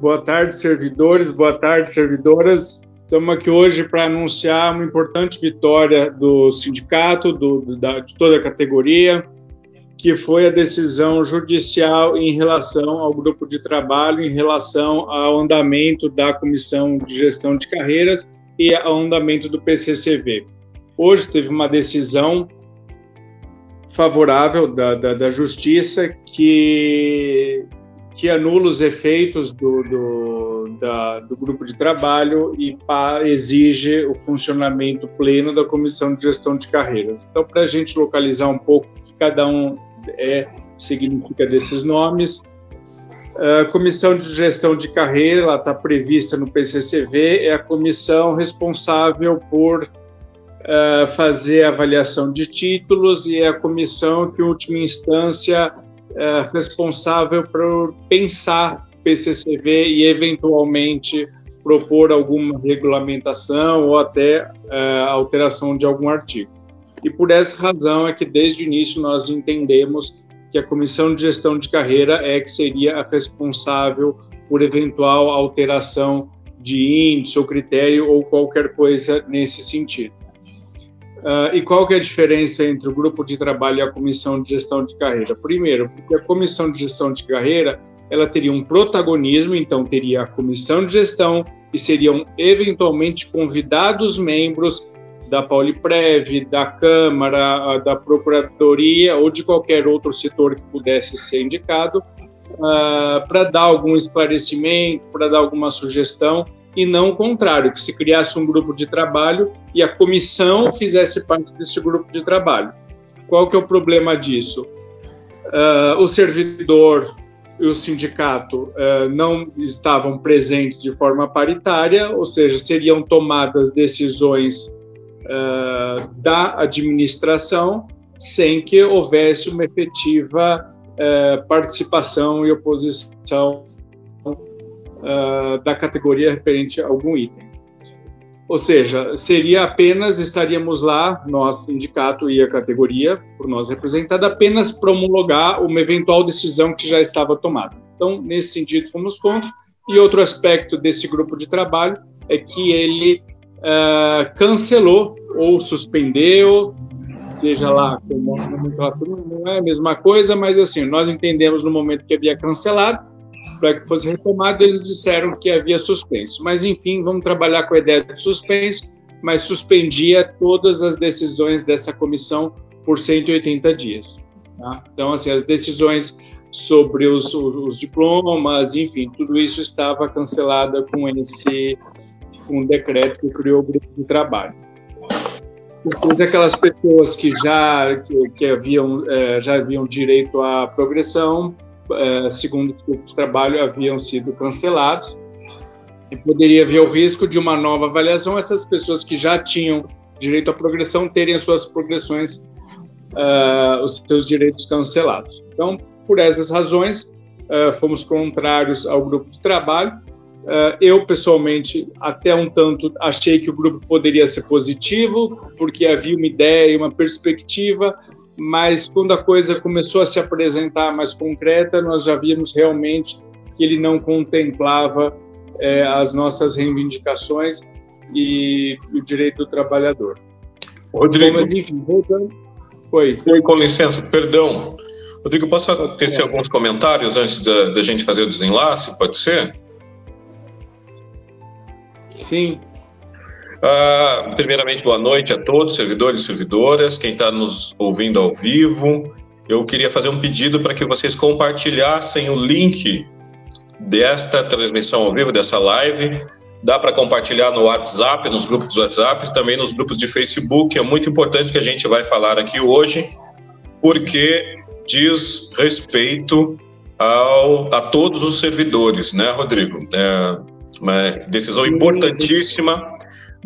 boa tarde, servidores, boa tarde, servidoras. Estamos aqui hoje para anunciar uma importante vitória do sindicato, de toda a categoria, que foi a decisão judicial em relação ao grupo de trabalho, em relação ao andamento da Comissão de Gestão de Carreiras e ao andamento do PCCV. Hoje teve uma decisão favorável da Justiça que anula os efeitos do grupo de trabalho e exige o funcionamento pleno da Comissão de Gestão de Carreiras. Então, para a gente localizar um pouco o que cada um significa desses nomes, a Comissão de Gestão de Carreira, ela está prevista no PCCV, é a comissão responsável por fazer a avaliação de títulos e é a comissão que, em última instância, responsável por pensar PCCV e, eventualmente, propor alguma regulamentação ou até alteração de algum artigo. E por essa razão é que, desde o início, nós entendemos que a Comissão de Gestão de Carreira que seria a responsável por eventual alteração de índice ou critério ou qualquer coisa nesse sentido. E qual que é a diferença entre o grupo de trabalho e a Comissão de Gestão de Carreira? Primeiro, porque a Comissão de Gestão de Carreira ela teria um protagonismo, então teria a Comissão de Gestão e seriam eventualmente convidados membros da Pauliprev, da Câmara, da Procuradoria ou de qualquer outro setor que pudesse ser indicado para dar algum esclarecimento, para dar alguma sugestão, e não o contrário, que se criasse um grupo de trabalho e a comissão fizesse parte desse grupo de trabalho. Qual que é o problema disso? O servidor e o sindicato não estavam presentes de forma paritária, ou seja, seriam tomadas decisões da administração sem que houvesse uma efetiva participação e oposição da categoria referente a algum item. Ou seja, estaríamos lá, nós, sindicato e a categoria, por nós representada, apenas promulgar uma eventual decisão que já estava tomada. Então, nesse sentido, fomos contra. E outro aspecto desse grupo de trabalho é que ele cancelou ou suspendeu, seja lá como não é a mesma coisa, mas assim, nós entendemos no momento que havia cancelado, para que fosse retomado, eles disseram que havia suspenso. Mas, enfim, vamos trabalhar com a ideia de suspenso, mas suspendia todas as decisões dessa comissão por 180 dias. Tá? Então, assim, as decisões sobre os diplomas, enfim, tudo isso estava cancelada com um decreto que criou o grupo de trabalho. Depois, aquelas pessoas que já haviam direito à progressão, segundo os grupos de trabalho, haviam sido cancelados e poderia haver o risco de uma nova avaliação, essas pessoas que já tinham direito à progressão terem as suas progressões, os seus direitos cancelados. Então, por essas razões, fomos contrários ao grupo de trabalho. Eu, pessoalmente, até um tanto achei que o grupo poderia ser positivo, porque havia uma ideia, uma perspectiva, mas quando a coisa começou a se apresentar mais concreta, nós já vimos realmente que ele não contemplava as nossas reivindicações e o direito do trabalhor. Rodrigo, mas, enfim, voltando. Oi, com licença, perdão. Rodrigo, posso ter alguns comentários antes da gente fazer o desenlace, pode ser? Sim. Primeiramente, boa noite a todos, servidores e servidoras, quem está nos ouvindo ao vivo. Eu queria fazer um pedido para que vocês compartilhassem o link desta transmissão ao vivo, dessa live. Dá para compartilhar no WhatsApp, nos grupos do WhatsApp, também nos grupos de Facebook. É muito importante que a gente vai falar aqui hoje, porque diz respeito a todos os servidores, né, Rodrigo? Uma decisão importantíssima.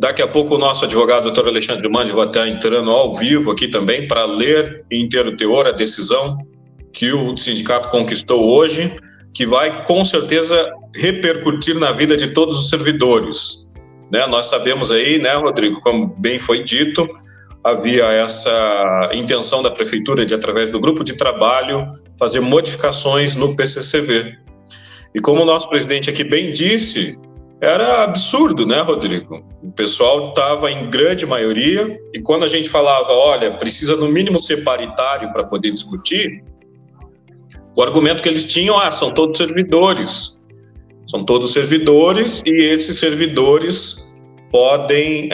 Daqui a pouco o nosso advogado, doutor Alexandre Mandi, vai estar entrando ao vivo aqui também para ler em inteiro teor a decisão que o sindicato conquistou hoje, que vai com certeza repercutir na vida de todos os servidores. Né? Nós sabemos aí, né, Rodrigo, como bem foi dito, havia essa intenção da prefeitura de, através do grupo de trabalho, fazer modificações no PCCV. E como o nosso presidente aqui bem disse, era absurdo, né, Rodrigo? O pessoal estava em grande maioria, e quando a gente falava, olha, precisa no mínimo ser paritário para poder discutir, o argumento que eles tinham, são todos servidores. São todos servidores, e esses servidores podem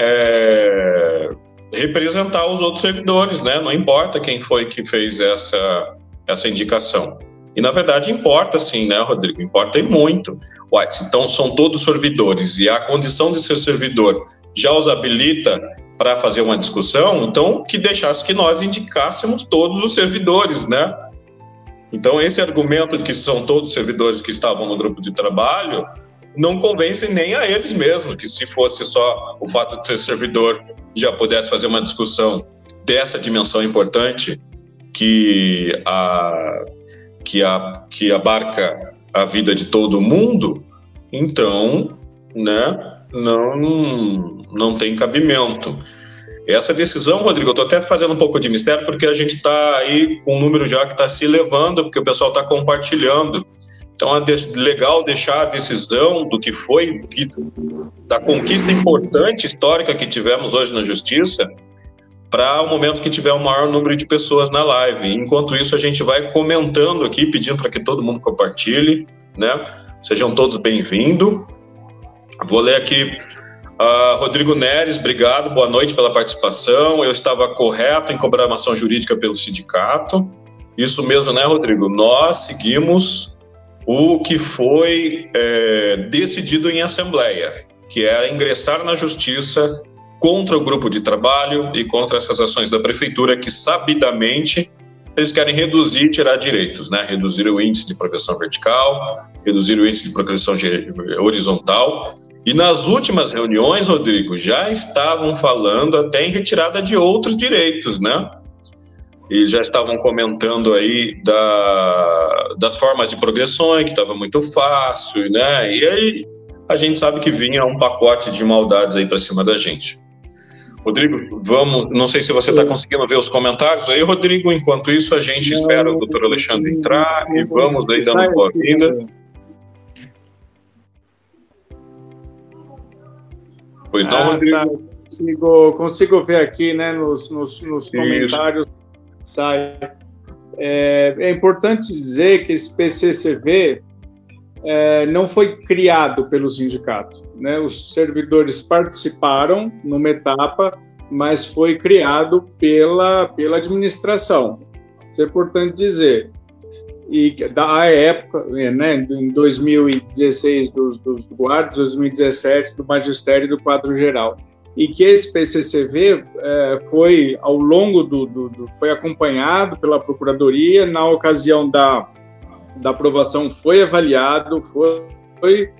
representar os outros servidores, né? Não importa quem foi que fez essa indicação. E, na verdade, importa sim, né, Rodrigo? Importa e muito. Uai, então, são todos servidores e a condição de ser servidor já os habilita para fazer uma discussão, então, que deixasse que nós indicássemos todos os servidores, né? Então, esse argumento de que são todos servidores que estavam no grupo de trabalho não convence nem a eles mesmos, que se fosse só o fato de ser servidor já pudesse fazer uma discussão dessa dimensão importante que abarca a vida de todo mundo, então, né, não tem cabimento. Essa decisão, Rodrigo, eu estou até fazendo um pouco de mistério, porque a gente está aí com um número já que está se elevando, porque o pessoal está compartilhando. Então, é legal deixar a decisão do que foi, da conquista importante, histórica que tivemos hoje na Justiça, para o momento que tiver o maior número de pessoas na live. Enquanto isso, a gente vai comentando aqui, pedindo para que todo mundo compartilhe, né? Sejam todos bem-vindos. Vou ler aqui, Rodrigo Neres, obrigado, boa noite pela participação. Eu estava correto em cobramação jurídica pelo sindicato. Isso mesmo, né, Rodrigo? Nós seguimos o que foi decidido em assembleia, que era ingressar na justiça contra o grupo de trabalho e contra essas ações da prefeitura que, sabidamente, eles querem reduzir e tirar direitos, né? Reduzir o índice de progressão vertical, reduzir o índice de progressão horizontal. E nas últimas reuniões, Rodrigo, já estavam falando até em retirada de outros direitos, né? E já estavam comentando aí das formas de progressões, que estava muito fácil, né? E aí a gente sabe que vinha um pacote de maldades aí para cima da gente. Rodrigo, vamos, não sei se você está conseguindo ver os comentários aí, Rodrigo, enquanto isso a gente espera o doutor Alexandre entrar e vamos daí dando boa-vinda. Pois não, Rodrigo? Tá. Consigo ver aqui, né, nos comentários. Sai. É importante dizer que esse PCCV não foi criado pelo sindicato, né? Os servidores participaram numa etapa, mas foi criado pela administração. Isso é importante dizer. E da época, né, em 2016 dos guardas, 2017 do magistério e do quadro geral. E que esse PCCV foi, ao longo foi acompanhado pela Procuradoria, na ocasião da aprovação foi avaliado, foi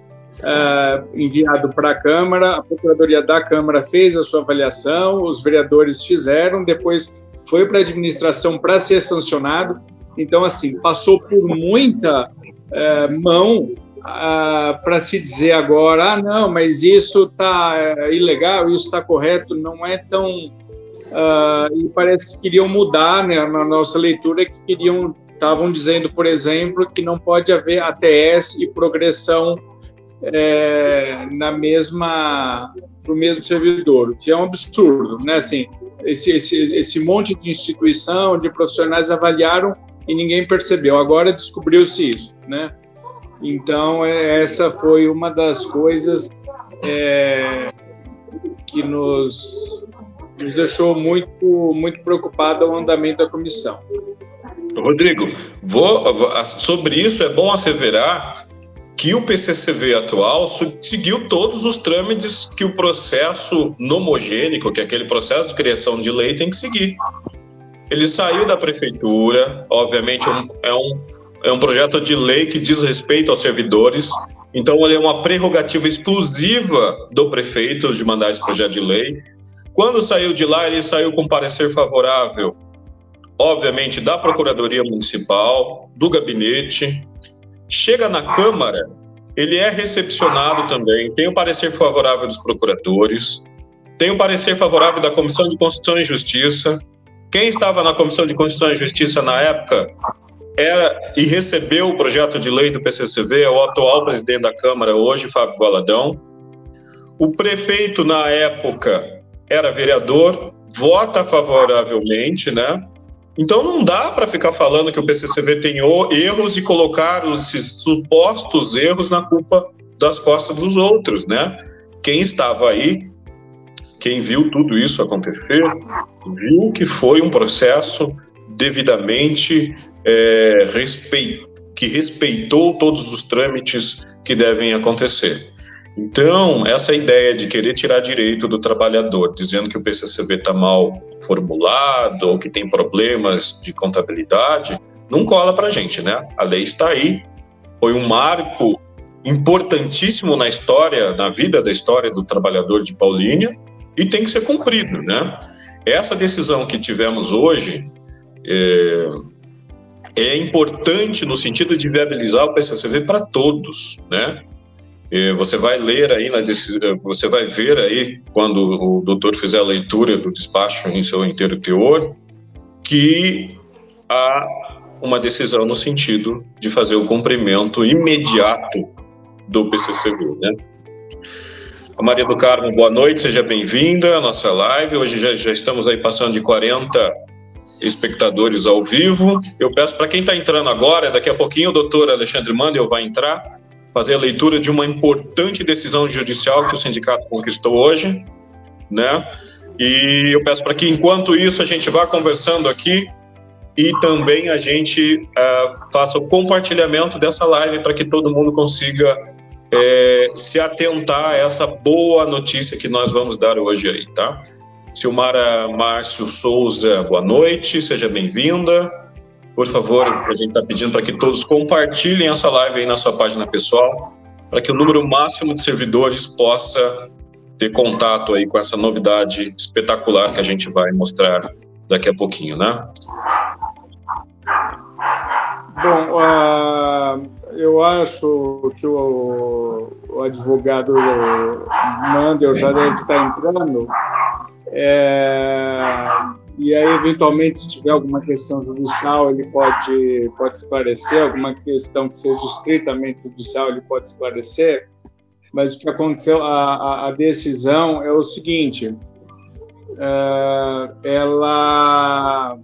enviado para a Câmara, a Procuradoria da Câmara fez a sua avaliação, os vereadores fizeram, depois foi para a administração para ser sancionado. Então, assim, passou por muita mão para se dizer agora, não, mas isso está ilegal, isso está correto, não é tão... e parece que queriam mudar, né, na nossa leitura, que estavam dizendo, por exemplo, que não pode haver ATS e progressão pro mesmo servidor, o que é um absurdo, né? Assim, esse monte de instituição, de profissionais avaliaram e ninguém percebeu. Agora descobriu-se isso, né? Então, essa foi uma das coisas que nos deixou muito preocupado ao andamento da comissão. Rodrigo, sobre isso é bom asseverar que o PCCV atual seguiu todos os trâmites que o processo nomogênico, que é aquele processo de criação de lei, tem que seguir. Ele saiu da prefeitura, obviamente é um projeto de lei que diz respeito aos servidores, então ele é uma prerrogativa exclusiva do prefeito de mandar esse projeto de lei. Quando saiu de lá, ele saiu com parecer favorável, obviamente, da Procuradoria Municipal, do gabinete. Chega na Câmara, ele é recepcionado também, tem o parecer favorável dos procuradores, tem o parecer favorável da Comissão de Constituição e Justiça. Quem estava na Comissão de Constituição e Justiça na época e recebeu o projeto de lei do PCCV é o atual presidente da Câmara hoje, Fábio Valadão. O prefeito, na época, era vereador, vota favoravelmente, né? Então não dá para ficar falando que o PCCV tem erros e colocar esses supostos erros na culpa das costas dos outros, né? Quem estava aí, quem viu tudo isso acontecer, viu que foi um processo devidamente que respeitou todos os trâmites que devem acontecer. Então, essa ideia de querer tirar direito do trabalhador, dizendo que o PCCV está mal formulado ou que tem problemas de contabilidade, não cola para a gente, né? A lei está aí, foi um marco importantíssimo na história, na vida da história do trabalhador de Paulínia e tem que ser cumprido, né? Essa decisão que tivemos hoje é importante no sentido de viabilizar o PCCV para todos, né? Você vai ler aí, você vai ver aí, quando o doutor fizer a leitura do despacho em seu inteiro teor, que há uma decisão no sentido de fazer o cumprimento imediato do PCCV, né? A Maria do Carmo, boa noite, seja bem-vinda à nossa live. Hoje já estamos aí passando de 40 espectadores ao vivo. Eu peço para quem está entrando agora, daqui a pouquinho o doutor Alexandre Mandel vai entrar, fazer a leitura de uma importante decisão judicial que o sindicato conquistou hoje, né? E eu peço para que, enquanto isso, a gente vá conversando aqui e também a gente faça o compartilhamento dessa live para que todo mundo consiga se atentar a essa boa notícia que nós vamos dar hoje aí, tá? Silmara Márcio Souza, boa noite, seja bem-vinda. Por favor, a gente está pedindo para que todos compartilhem essa live aí na sua página pessoal, para que o número máximo de servidores possa ter contato aí com essa novidade espetacular que a gente vai mostrar daqui a pouquinho, né? Bom, eu acho que o advogado Mandel já deve estar entrando. E aí, eventualmente, se tiver alguma questão judicial, ele pode esclarecer, alguma questão que seja estritamente judicial, ele pode esclarecer, mas o que aconteceu, a decisão é o seguinte, ela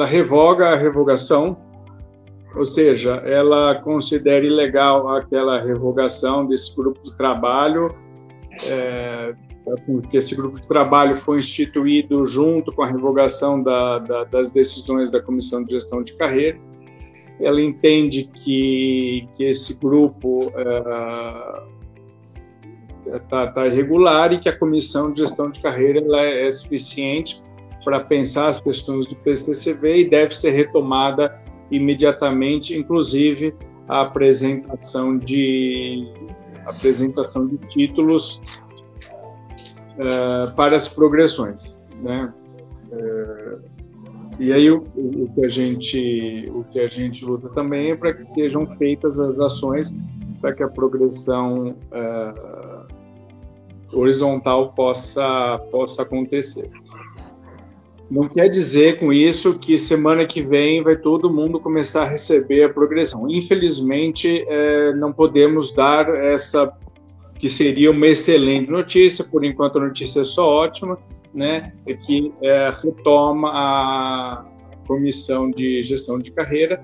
revoga a revogação, ou seja, ela considera ilegal aquela revogação desse grupo de trabalho, porque esse grupo de trabalho foi instituído junto com a revogação das decisões da Comissão de Gestão de Carreira. Ela entende que esse grupo está irregular e que a Comissão de Gestão de Carreira ela é suficiente para pensar as questões do PCCV e deve ser retomada imediatamente, inclusive a apresentação de títulos para as progressões, né? E aí o que a gente luta também é para que sejam feitas as ações para que a progressão horizontal possa acontecer. Não quer dizer com isso que semana que vem vai todo mundo começar a receber a progressão. Infelizmente, não podemos dar essa que seria uma excelente notícia, por enquanto a notícia é só ótima, né? É que retoma a Comissão de Gestão de Carreira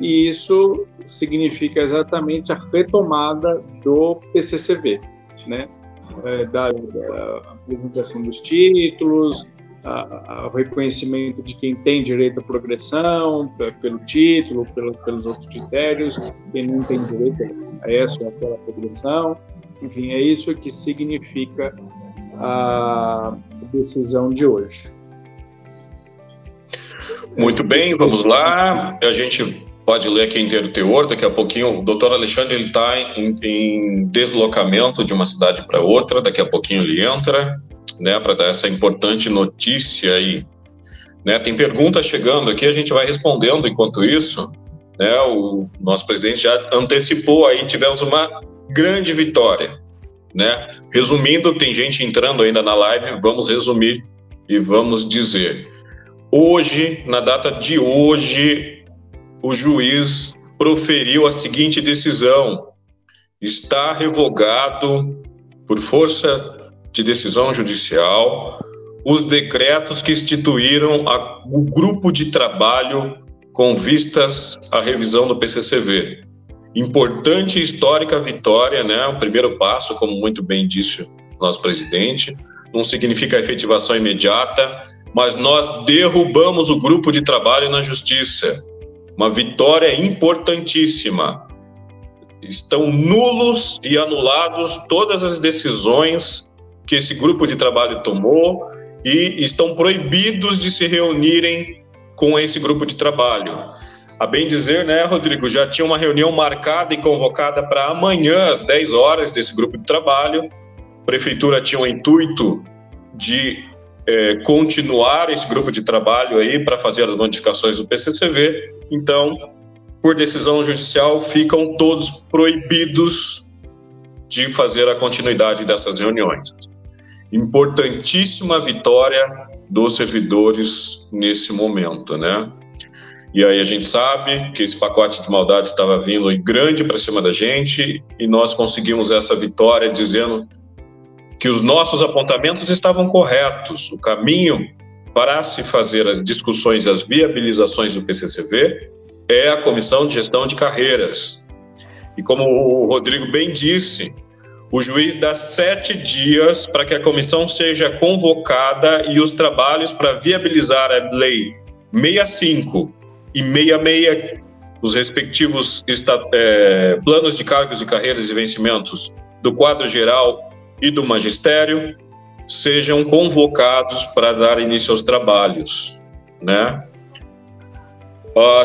e isso significa exatamente a retomada do PCCV, né? Da apresentação dos títulos, o reconhecimento de quem tem direito à progressão, pelo título, pelos outros critérios, quem não tem direito a essa ou aquela progressão. Enfim, é isso que significa a decisão de hoje. Muito bem, vamos lá. A gente pode ler aqui inteiro o teor, daqui a pouquinho. O doutor Alexandre está em deslocamento de uma cidade para outra, daqui a pouquinho ele entra, né, para dar essa importante notícia aí. Né, tem perguntas chegando aqui, a gente vai respondendo enquanto isso. Né, o nosso presidente já antecipou aí, tivemos uma grande vitória. Né? Resumindo, tem gente entrando ainda na live, vamos resumir e vamos dizer. Hoje, na data de hoje, o juiz proferiu a seguinte decisão: está revogado, por força de decisão judicial, os decretos que instituíram o grupo de trabalho com vistas à revisão do PCCV. Importante e histórica vitória, né? O primeiro passo, como muito bem disse o nosso presidente, não significa a efetivação imediata, mas nós derrubamos o grupo de trabalho na justiça. Uma vitória importantíssima. Estão nulos e anulados todas as decisões que esse grupo de trabalho tomou e estão proibidos de se reunirem com esse grupo de trabalho. A bem dizer, né, Rodrigo, já tinha uma reunião marcada e convocada para amanhã, às 10 horas, desse grupo de trabalho. A Prefeitura tinha o intuito de continuar esse grupo de trabalho aí para fazer as modificações do PCCV. Então, por decisão judicial, ficam todos proibidos de fazer a continuidade dessas reuniões. Importantíssima vitória dos servidores nesse momento, né? E aí a gente sabe que esse pacote de maldade estava vindo em grande para cima da gente e nós conseguimos essa vitória dizendo que os nossos apontamentos estavam corretos. O caminho para se fazer as discussões e as viabilizações do PCCV é a Comissão de Gestão de Carreiras. E como o Rodrigo bem disse, o juiz dá 7 dias para que a comissão seja convocada e os trabalhos para viabilizar a Lei 65 e 66, os respectivos planos de cargos e carreiras e vencimentos do quadro geral e do magistério, sejam convocados para dar início aos trabalhos, né?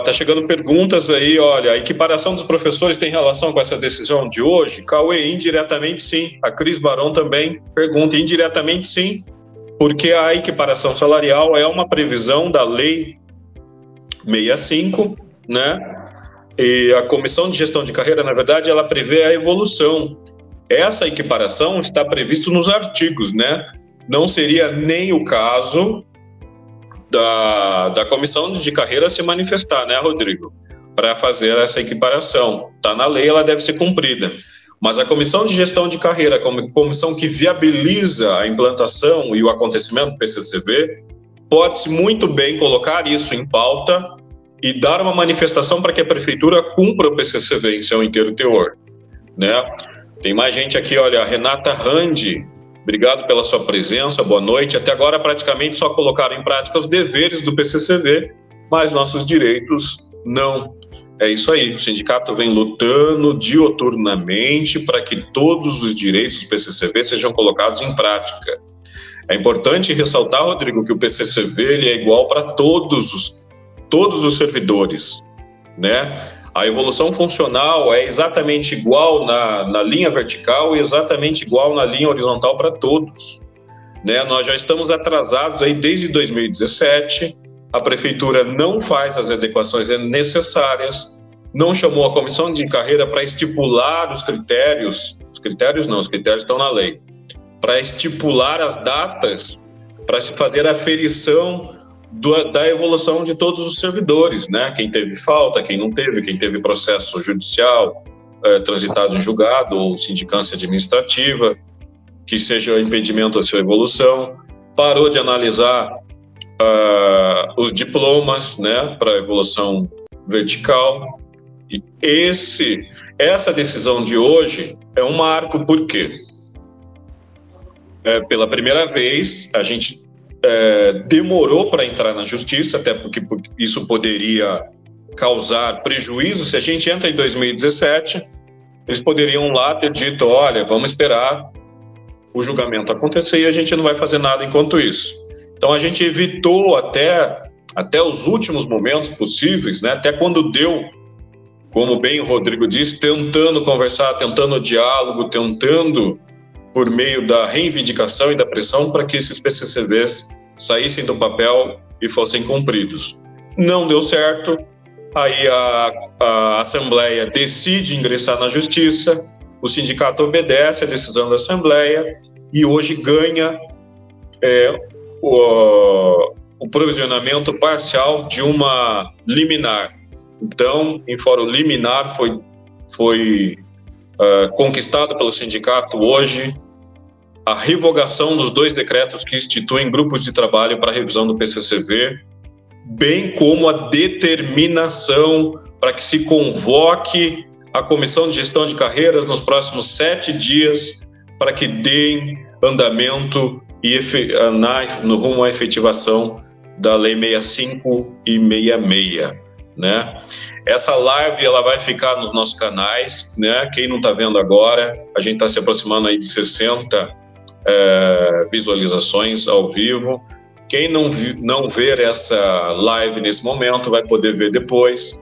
Tá chegando perguntas aí, olha, a equiparação dos professores tem relação com essa decisão de hoje? Cauê, indiretamente sim. A Cris Barão também pergunta, indiretamente sim, porque a equiparação salarial é uma previsão da Lei 65, né? E a Comissão de Gestão de Carreira, na verdade, ela prevê a evolução. Essa equiparação está previsto nos artigos, né? Não seria nem o caso da Comissão de Carreira se manifestar, né, Rodrigo? Para fazer essa equiparação. Está na lei, ela deve ser cumprida. Mas a Comissão de Gestão de Carreira, como comissão que viabiliza a implantação e o acontecimento do PCCV, pode-se muito bem colocar isso em pauta e dar uma manifestação para que a Prefeitura cumpra o PCCV em seu inteiro teor, né? Tem mais gente aqui, olha, a Renata Randi, obrigado pela sua presença, boa noite. Até agora praticamente só colocaram em prática os deveres do PCCV, mas nossos direitos não. É isso aí, o sindicato vem lutando dioturnamente para que todos os direitos do PCCV sejam colocados em prática. É importante ressaltar, Rodrigo, que o PCCV ele é igual para todos os servidores, né? A evolução funcional é exatamente igual na linha vertical e exatamente igual na linha horizontal para todos, né? Nós já estamos atrasados aí desde 2017, a Prefeitura não faz as adequações necessárias, não chamou a Comissão de Carreira para estipular os critérios estão na lei, para estipular as datas, para se fazer a aferição da evolução de todos os servidores, né? Quem teve falta, quem não teve, quem teve processo judicial transitado em julgado ou sindicância administrativa, que seja impedimento à sua evolução, parou de analisar os diplomas, né, para evolução vertical. E essa decisão de hoje é um marco, por quê? Pela primeira vez, a gente demorou para entrar na justiça, até porque isso poderia causar prejuízo. Se a gente entra em 2017, eles poderiam lá ter dito, olha, vamos esperar o julgamento acontecer e a gente não vai fazer nada enquanto isso. Então a gente evitou até os últimos momentos possíveis, né? Até quando deu, como bem o Rodrigo disse, tentando conversar, tentando diálogo, tentando por meio da reivindicação e da pressão para que esses PCCVs saíssem do papel e fossem cumpridos. Não deu certo, aí a Assembleia decide ingressar na Justiça, o sindicato obedece à decisão da Assembleia e hoje ganha o provisionamento parcial de uma liminar. Então, em fórum liminar, foi conquistado pelo sindicato hoje a revogação dos 2 decretos que instituem grupos de trabalho para a revisão do PCCV, bem como a determinação para que se convoque a Comissão de Gestão de Carreiras nos próximos 7 dias para que deem andamento no rumo à efetivação da Lei 65 e 66, né? Essa live ela vai ficar nos nossos canais, né? Quem não está vendo agora, a gente está se aproximando aí de 60 visualizações ao vivo. Quem não ver essa live nesse momento vai poder ver depois.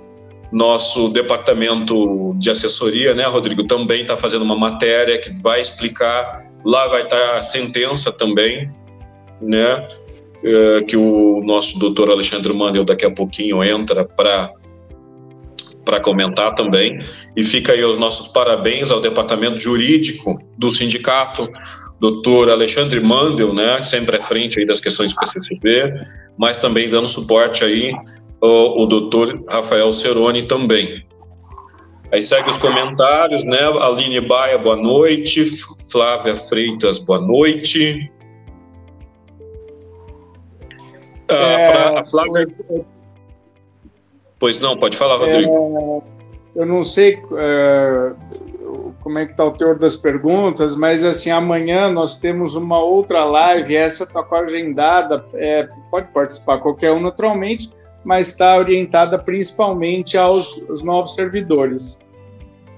Nosso departamento de assessoria, né, Rodrigo, também está fazendo uma matéria que vai explicar. Lá vai estar a sentença também, né, que o nosso doutor Alexandre Mandel daqui a pouquinho entra para comentar também. E fica aí os nossos parabéns ao departamento jurídico do sindicato, doutor Alexandre Mandel, né, sempre à frente aí das questões do PCCV, mas também dando suporte aí o doutor Rafael Ceroni também. Aí segue os comentários, né? Aline Baia, boa noite. Flávia Freitas, boa noite. A Flávia... Pois não, pode falar, Rodrigo. Eu não sei como é que está o teor das perguntas, mas assim, amanhã nós temos uma outra live, essa está agendada, pode participar qualquer um naturalmente, mas está orientada principalmente aos novos servidores.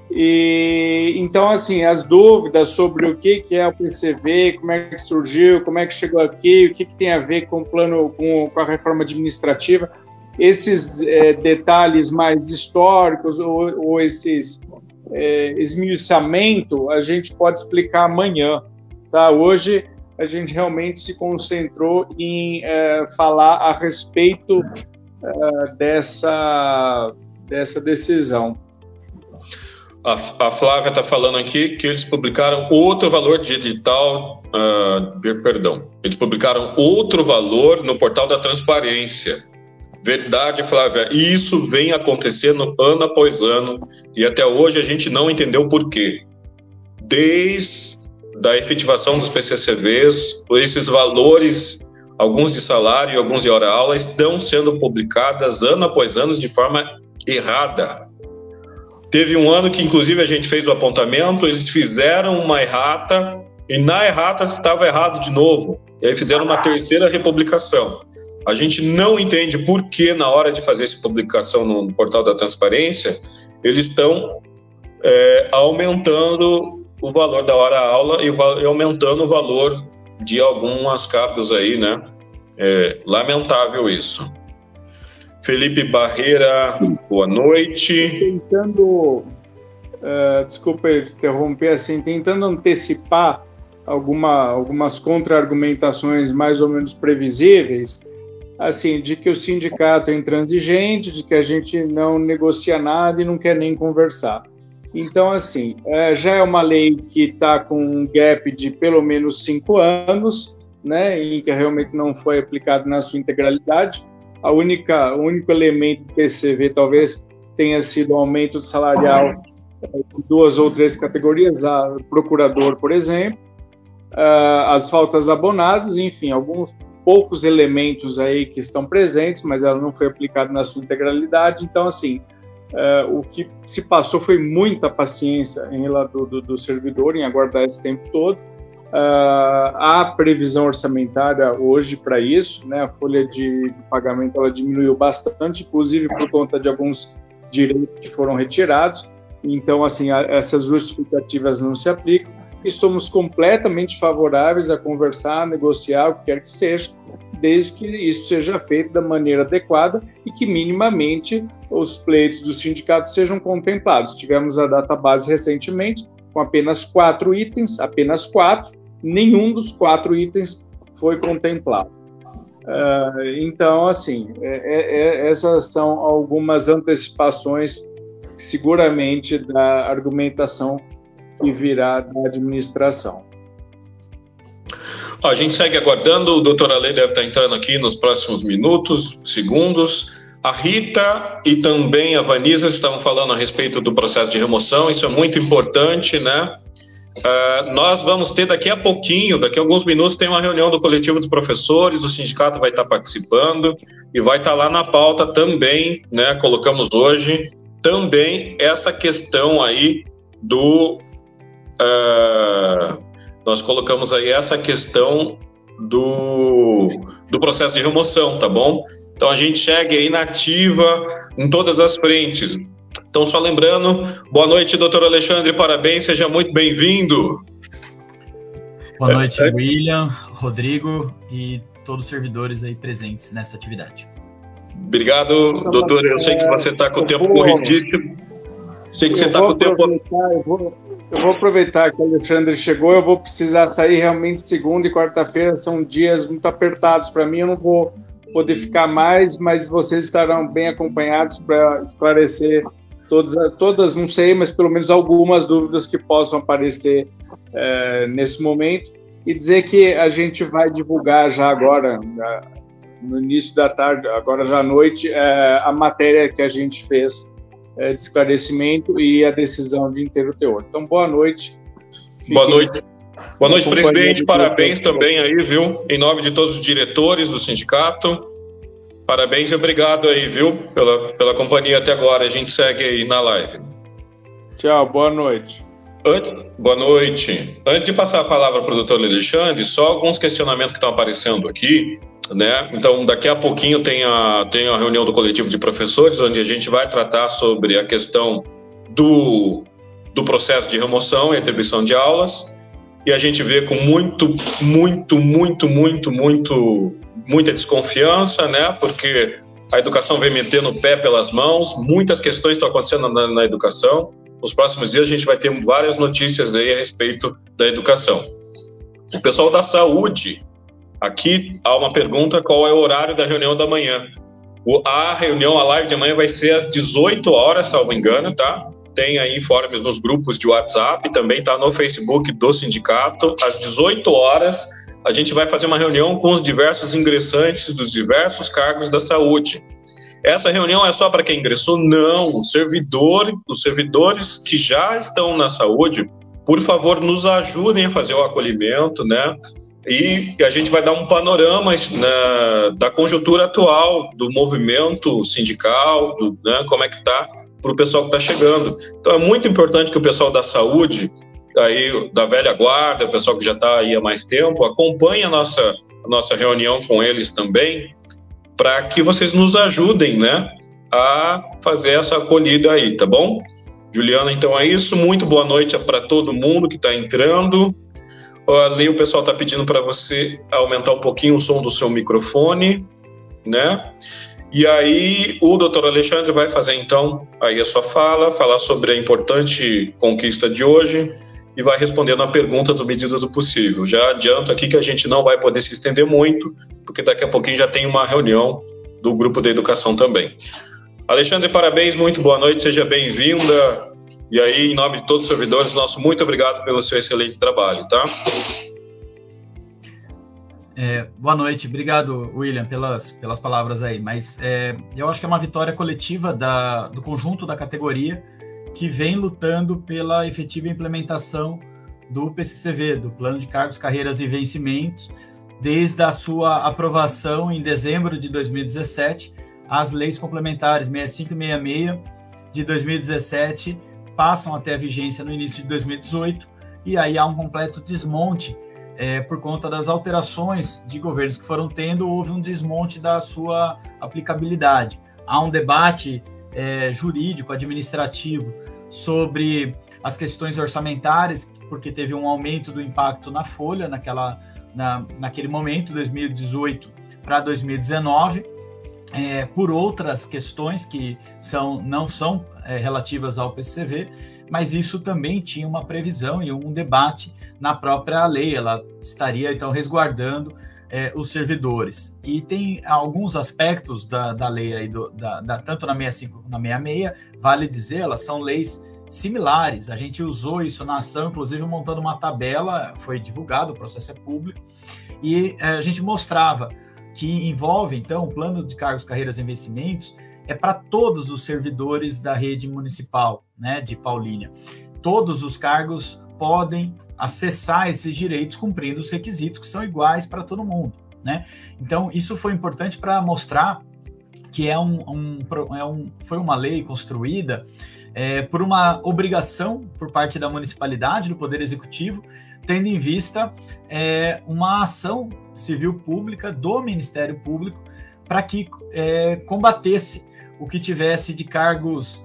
E então, assim, as dúvidas sobre o que é o PCV, como é que surgiu, como é que chegou aqui, o que tem a ver com o plano, com a reforma administrativa, esses detalhes mais históricos ou esses esmiuçamento, a gente pode explicar amanhã, tá? Hoje a gente realmente se concentrou em falar a respeito dessa decisão. A Flávia está falando aqui que eles publicaram outro valor de edital, eles publicaram outro valor no portal da transparência. Verdade, Flávia, e isso vem acontecendo ano após ano, e até hoje a gente não entendeu por quê. Desde a efetivação dos PCCVs, esses valores, alguns de salário e alguns de hora-aula, estão sendo publicadas ano após ano de forma errada. Teve um ano que, inclusive, a gente fez o apontamento, eles fizeram uma errata, e na errata estava errado de novo, e aí fizeram uma terceira republicação. A gente não entende por que, na hora de fazer essa publicação no portal da transparência, eles estão aumentando o valor da hora-aula e aumentando o valor de algumas cargos aí, né? Lamentável isso. Felipe Barreira, boa noite. Tentando, desculpa interromper, assim, tentando antecipar algumas contra-argumentações mais ou menos previsíveis, assim, de que o sindicato é intransigente, de que a gente não negocia nada e não quer nem conversar. Então, assim, já é uma lei que está com um gap de pelo menos 5 anos, né, em que realmente não foi aplicado na sua integralidade. O único elemento do PCV talvez tenha sido o aumento salarial de 2 ou 3 categorias, procurador, por exemplo, as faltas abonadas, enfim, alguns poucos elementos aí que estão presentes, mas ela não foi aplicada na sua integralidade. Então, assim, o que se passou foi muita paciência em relação do servidor em aguardar esse tempo todo. Há previsão orçamentária hoje para isso, né? A folha de pagamento ela diminuiu bastante, inclusive por conta de alguns direitos que foram retirados. Então, assim, essas justificativas não se aplicam. E somos completamente favoráveis a conversar, a negociar, o que quer que seja, desde que isso seja feito da maneira adequada e que minimamente os pleitos do sindicato sejam contemplados. Tivemos a database recentemente com apenas 4 itens, apenas 4, nenhum dos 4 itens foi contemplado. Então, assim, essas são algumas antecipações, seguramente, da argumentação que virá da administração. A gente segue aguardando, o doutor Ale deve estar entrando aqui nos próximos minutos, segundos. A Rita e também a Vanisa estavam falando a respeito do processo de remoção, isso é muito importante, né? Nós vamos ter daqui a pouquinho, daqui a alguns minutos, tem uma reunião do coletivo dos professores, o sindicato vai estar participando e vai estar lá na pauta também, né? Colocamos hoje também essa questão aí nós colocamos aí essa questão do processo de remoção, tá bom? Então a gente segue aí na ativa em todas as frentes. Então, só lembrando, boa noite, doutor Alexandre, parabéns, seja muito bem-vindo. Boa noite, William, Rodrigo e todos os servidores aí presentes nessa atividade. Obrigado, doutor, eu sei que você está com o tempo corridíssimo. Sei que você está com o tempo... Eu vou aproveitar que o Alexandre chegou, eu vou precisar sair realmente segunda e quarta-feira, são dias muito apertados para mim, eu não vou poder ficar mais, mas vocês estarão bem acompanhados para esclarecer todas, não sei, mas pelo menos algumas dúvidas que possam aparecer nesse momento, e dizer que a gente vai divulgar já agora, no início da tarde, agora já à noite, a matéria que a gente fez de esclarecimento e a decisão de inteiro teor. Então, boa noite. Boa noite. Boa noite, presidente. Parabéns também aí, viu? Em nome de todos os diretores do sindicato. Parabéns e obrigado aí, viu? Pela companhia até agora. A gente segue aí na live. Tchau, boa noite. Boa noite. Antes de passar a palavra para o doutor Alexandre, só alguns questionamentos que estão aparecendo aqui, né? Então, daqui a pouquinho tem a reunião do coletivo de professores, onde a gente vai tratar sobre a questão do processo de remoção e atribuição de aulas, e a gente vê com muita desconfiança, né? Porque a educação vem metendo o pé pelas mãos, muitas questões estão acontecendo na educação. Nos próximos dias a gente vai ter várias notícias aí a respeito da educação. O pessoal da saúde, aqui há uma pergunta, qual é o horário da reunião da manhã? A live de amanhã vai ser às 18 horas, salvo engano, tá? Tem aí informes nos grupos de WhatsApp, também tá no Facebook do sindicato. Às 18 horas, a gente vai fazer uma reunião com os diversos ingressantes dos diversos cargos da saúde. Essa reunião é só para quem ingressou? Não, os servidores que já estão na saúde, por favor, nos ajudem a fazer o acolhimento, né? E a gente vai dar um panorama da conjuntura atual, do movimento sindical, né, como é que está para o pessoal que está chegando. Então é muito importante que o pessoal da saúde, aí, da velha guarda, o pessoal que já está aí há mais tempo, acompanhe a nossa reunião com eles também, para que vocês nos ajudem, né, a fazer essa acolhida aí, tá bom? Juliana, então é isso. Muito boa noite para todo mundo que está entrando. Ali o pessoal está pedindo para você aumentar um pouquinho o som do seu microfone, né? E aí o doutor Alexandre vai fazer então aí a sua falar sobre a importante conquista de hoje e vai respondendo a perguntas ou medidas do possível. Já adianto aqui que a gente não vai poder se estender muito, porque daqui a pouquinho já tem uma reunião do grupo da educação também. Alexandre, parabéns, muito boa noite, seja bem-vinda. E aí, em nome de todos os servidores, nosso muito obrigado pelo seu excelente trabalho, tá? Boa noite, obrigado, William, pelas palavras aí, mas eu acho que é uma vitória coletiva do conjunto da categoria que vem lutando pela efetiva implementação do PCCV, do Plano de Cargos, Carreiras e Vencimentos, desde a sua aprovação em dezembro de 2017, as leis complementares 65 e 66 de 2017 passam até a vigência no início de 2018, e aí há um completo desmonte por conta das alterações de governos que foram tendo, houve um desmonte da sua aplicabilidade. Há um debate jurídico, administrativo, sobre as questões orçamentárias, porque teve um aumento do impacto na folha naquele momento, 2018 para 2019, por outras questões que não são relativas ao PCCV, mas isso também tinha uma previsão e um debate na própria lei, ela estaria então resguardando os servidores. E tem alguns aspectos da lei aí, tanto na 65 como na 66, vale dizer, elas são leis similares. A gente usou isso na ação, inclusive montando uma tabela, foi divulgado, o processo é público, e a gente mostrava que envolve, então, o plano de cargos, carreiras e vencimentos é para todos os servidores da rede municipal, né, de Paulínia. Todos os cargos podem acessar esses direitos cumprindo os requisitos que são iguais para todo mundo, né? Então, isso foi importante para mostrar que foi uma lei construída por uma obrigação por parte da municipalidade, do Poder Executivo, tendo em vista uma ação civil pública do Ministério Público para que combatesse o que tivesse de cargos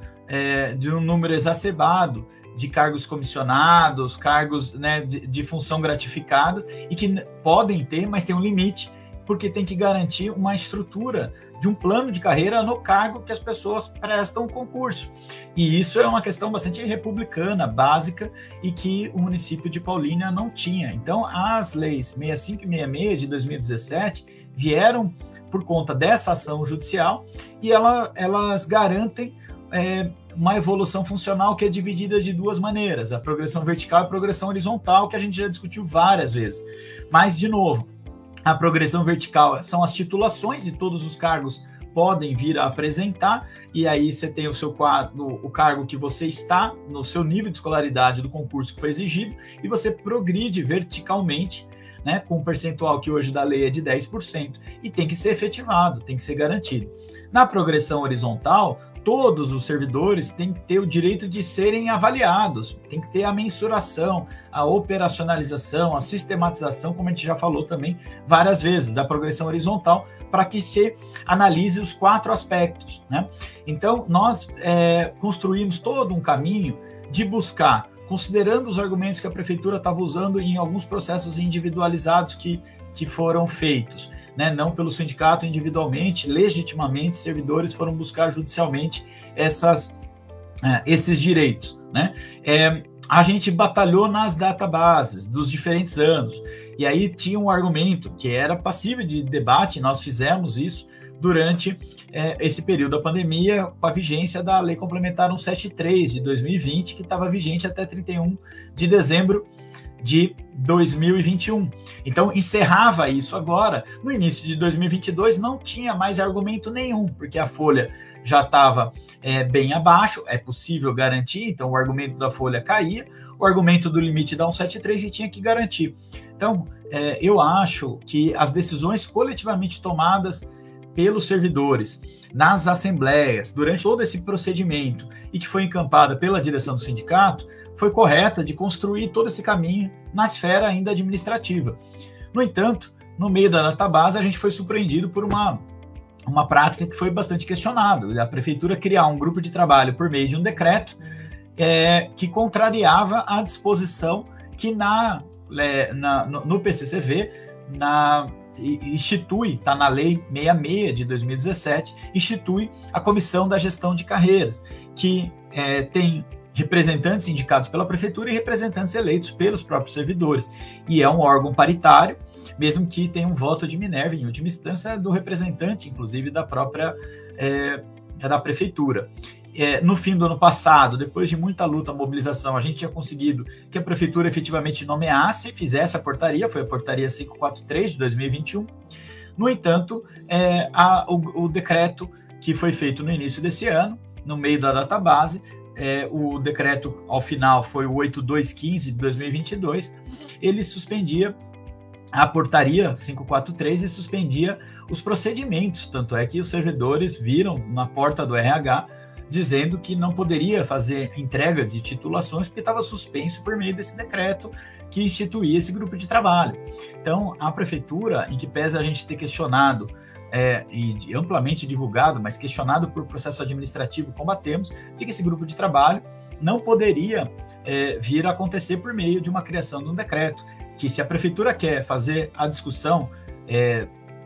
de um número exacerbado, de cargos comissionados, cargos, né, de função gratificada, e que podem ter, mas tem um limite, porque tem que garantir uma estrutura de um plano de carreira no cargo que as pessoas prestam concurso. E isso é uma questão bastante republicana, básica, e que o município de Paulínia não tinha. Então, as leis 65 e 66 de 2017 vieram por conta dessa ação judicial, e elas garantem uma evolução funcional que é dividida de duas maneiras, a progressão vertical e a progressão horizontal, que a gente já discutiu várias vezes. Mas, de novo, a progressão vertical são as titulações, e todos os cargos podem vir a apresentar, e aí você tem o seu quadro, o cargo que você está, no seu nível de escolaridade do concurso que foi exigido, e você progride verticalmente, né, com um percentual que hoje da lei é de 10%, e tem que ser efetivado, tem que ser garantido. Na progressão horizontal, todos os servidores têm que ter o direito de serem avaliados, tem que ter a mensuração, a operacionalização, a sistematização, como a gente já falou também várias vezes, da progressão horizontal, para que se analise os 4 aspectos, né? Então, nós construímos todo um caminho de buscar, considerando os argumentos que a prefeitura estava usando em alguns processos individualizados que foram feitos, né, não pelo sindicato individualmente, legitimamente, servidores foram buscar judicialmente esses direitos, né? A gente batalhou nas databases dos diferentes anos, e aí tinha um argumento que era passível de debate, nós fizemos isso durante esse período da pandemia, com a vigência da Lei Complementar 173 de 2020, que estava vigente até 31 de dezembro de 2021. Então, encerrava isso agora. No início de 2022, não tinha mais argumento nenhum, porque a folha já estava bem abaixo, é possível garantir, então o argumento da folha caía, o argumento do limite da 173 e tinha que garantir. Então, eu acho que as decisões coletivamente tomadas pelos servidores nas assembleias, durante todo esse procedimento, e que foi encampada pela direção do sindicato, foi correta de construir todo esse caminho na esfera ainda administrativa. No entanto, no meio da database, a gente foi surpreendido por uma prática que foi bastante questionada. A prefeitura criar um grupo de trabalho por meio de um decreto que contrariava a disposição que no PCCV, institui, está na Lei 66 de 2017, institui a Comissão da Gestão de Carreiras, que tem representantes indicados pela prefeitura e representantes eleitos pelos próprios servidores. E é um órgão paritário, mesmo que tenha um voto de Minerva, em última instância, do representante, inclusive, da própria da prefeitura. No fim do ano passado, depois de muita luta, mobilização, a gente tinha conseguido que a prefeitura efetivamente nomeasse, fizesse a portaria, foi a portaria 543 de 2021. No entanto, o decreto que foi feito no início desse ano, no meio da database, o decreto ao final foi o 8215 de 2022, ele suspendia a portaria 543 e suspendia os procedimentos, tanto é que os servidores viram na porta do RH dizendo que não poderia fazer entrega de titulações porque estava suspenso por meio desse decreto que instituía esse grupo de trabalho. Então, a prefeitura, em que pese a gente ter questionado e amplamente divulgado, mas questionado por processo administrativo, combatemos, de que esse grupo de trabalho não poderia vir a acontecer por meio de uma criação de um decreto, que se a prefeitura quer fazer a discussão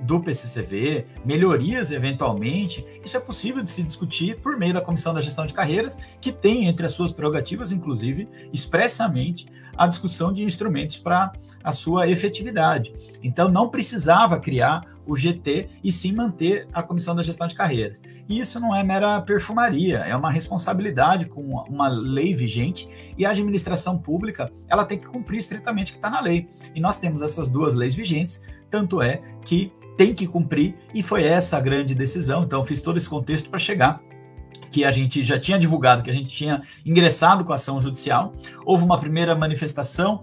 do PCCV, melhorias eventualmente, isso é possível de se discutir por meio da Comissão da Gestão de Carreiras, que tem entre as suas prerrogativas, inclusive, expressamente, a discussão de instrumentos para a sua efetividade. Então, não precisava criar o GT e sim manter a Comissão da Gestão de Carreiras. E isso não é mera perfumaria, é uma responsabilidade com uma lei vigente, e a administração pública ela tem que cumprir estritamente o que está na lei. E nós temos essas duas leis vigentes, tanto é que tem que cumprir, e foi essa a grande decisão. Então, fiz todo esse contexto para chegar que a gente já tinha divulgado, que a gente tinha ingressado com a ação judicial. Houve uma primeira manifestação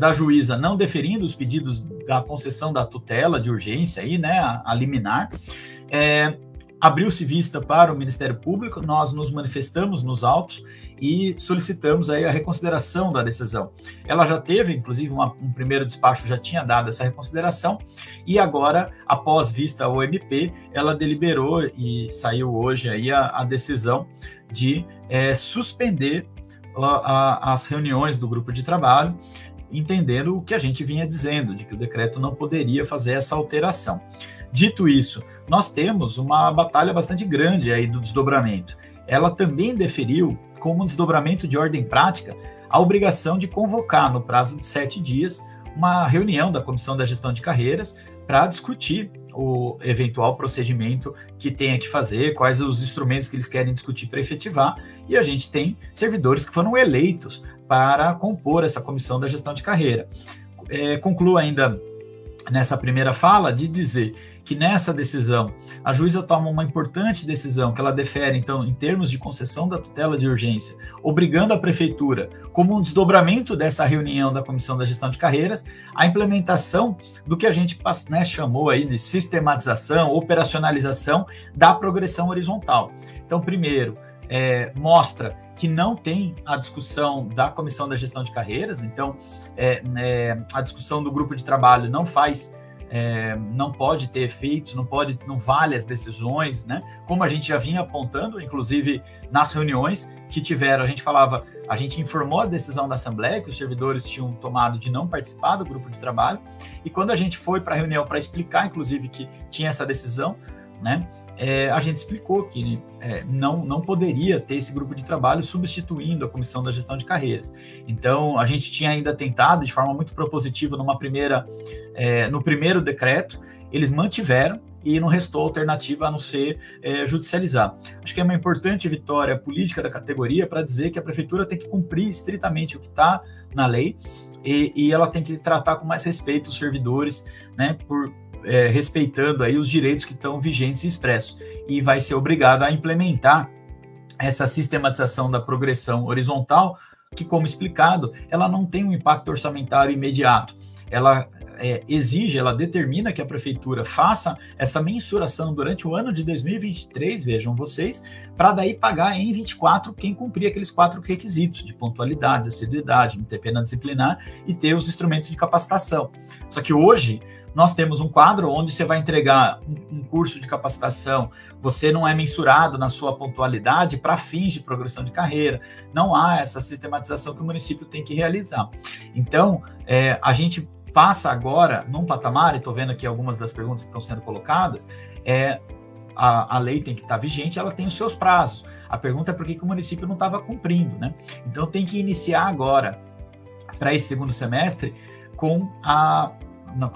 da juíza não deferindo os pedidos da concessão da tutela de urgência, aí, né, a liminar. Abriu-se vista para o Ministério Público, nós nos manifestamos nos autos e solicitamos aí a reconsideração da decisão. Ela já teve, inclusive, um primeiro despacho já tinha dado essa reconsideração, e agora, após vista ao MP, ela deliberou e saiu hoje aí a decisão de suspender as reuniões do grupo de trabalho, entendendo o que a gente vinha dizendo, de que o decreto não poderia fazer essa alteração. Dito isso, nós temos uma batalha bastante grande aí do desdobramento. Ela também deferiu, como um desdobramento de ordem prática, a obrigação de convocar, no prazo de 7 dias, uma reunião da Comissão da Gestão de Carreiras para discutir o eventual procedimento que tenha que fazer, quais os instrumentos que eles querem discutir para efetivar, e a gente tem servidores que foram eleitos para compor essa Comissão da Gestão de Carreira. Concluo ainda nessa primeira fala de dizer que nessa decisão a juíza toma uma importante decisão, que ela defere, então, em termos de concessão da tutela de urgência, obrigando a prefeitura, como um desdobramento dessa reunião da Comissão da Gestão de Carreiras, a implementação do que a gente, né, chamou aí de sistematização, operacionalização da progressão horizontal. Então, primeiro, mostra que não tem a discussão da Comissão da Gestão de Carreiras, então a discussão do grupo de trabalho não pode ter efeitos, não vale as decisões, né? Como a gente já vinha apontando, inclusive nas reuniões que tiveram, a gente informou a decisão da Assembleia, que os servidores tinham tomado de não participar do grupo de trabalho, e quando a gente foi para a reunião para explicar, inclusive, que tinha essa decisão, né, a gente explicou que não poderia ter esse grupo de trabalho substituindo a Comissão da Gestão de Carreiras. Então, a gente tinha ainda tentado, de forma muito propositiva, no primeiro decreto, eles mantiveram e não restou alternativa a não ser judicializar. Acho que é uma importante vitória política da categoria para dizer que a Prefeitura tem que cumprir estritamente o que está na lei e ela tem que tratar com mais respeito os servidores, né, respeitando aí os direitos que estão vigentes e expressos, e vai ser obrigado a implementar essa sistematização da progressão horizontal, que, como explicado, ela não tem um impacto orçamentário imediato. Ela ela determina que a prefeitura faça essa mensuração durante o ano de 2023, vejam vocês, para daí pagar em 24 quem cumprir aqueles 4 requisitos de pontualidade, assiduidade, não ter pena disciplinar e ter os instrumentos de capacitação. Só que hoje nós temos um quadro onde você vai entregar um curso de capacitação, você não é mensurado na sua pontualidade para fins de progressão de carreira, não há essa sistematização que o município tem que realizar. Então, a gente passa agora num patamar, e estou vendo aqui algumas das perguntas que estão sendo colocadas, a lei tem que estar vigente, ela tem os seus prazos. A pergunta é por que o município não estava cumprindo, né? Então, tem que iniciar agora, para esse segundo semestre, com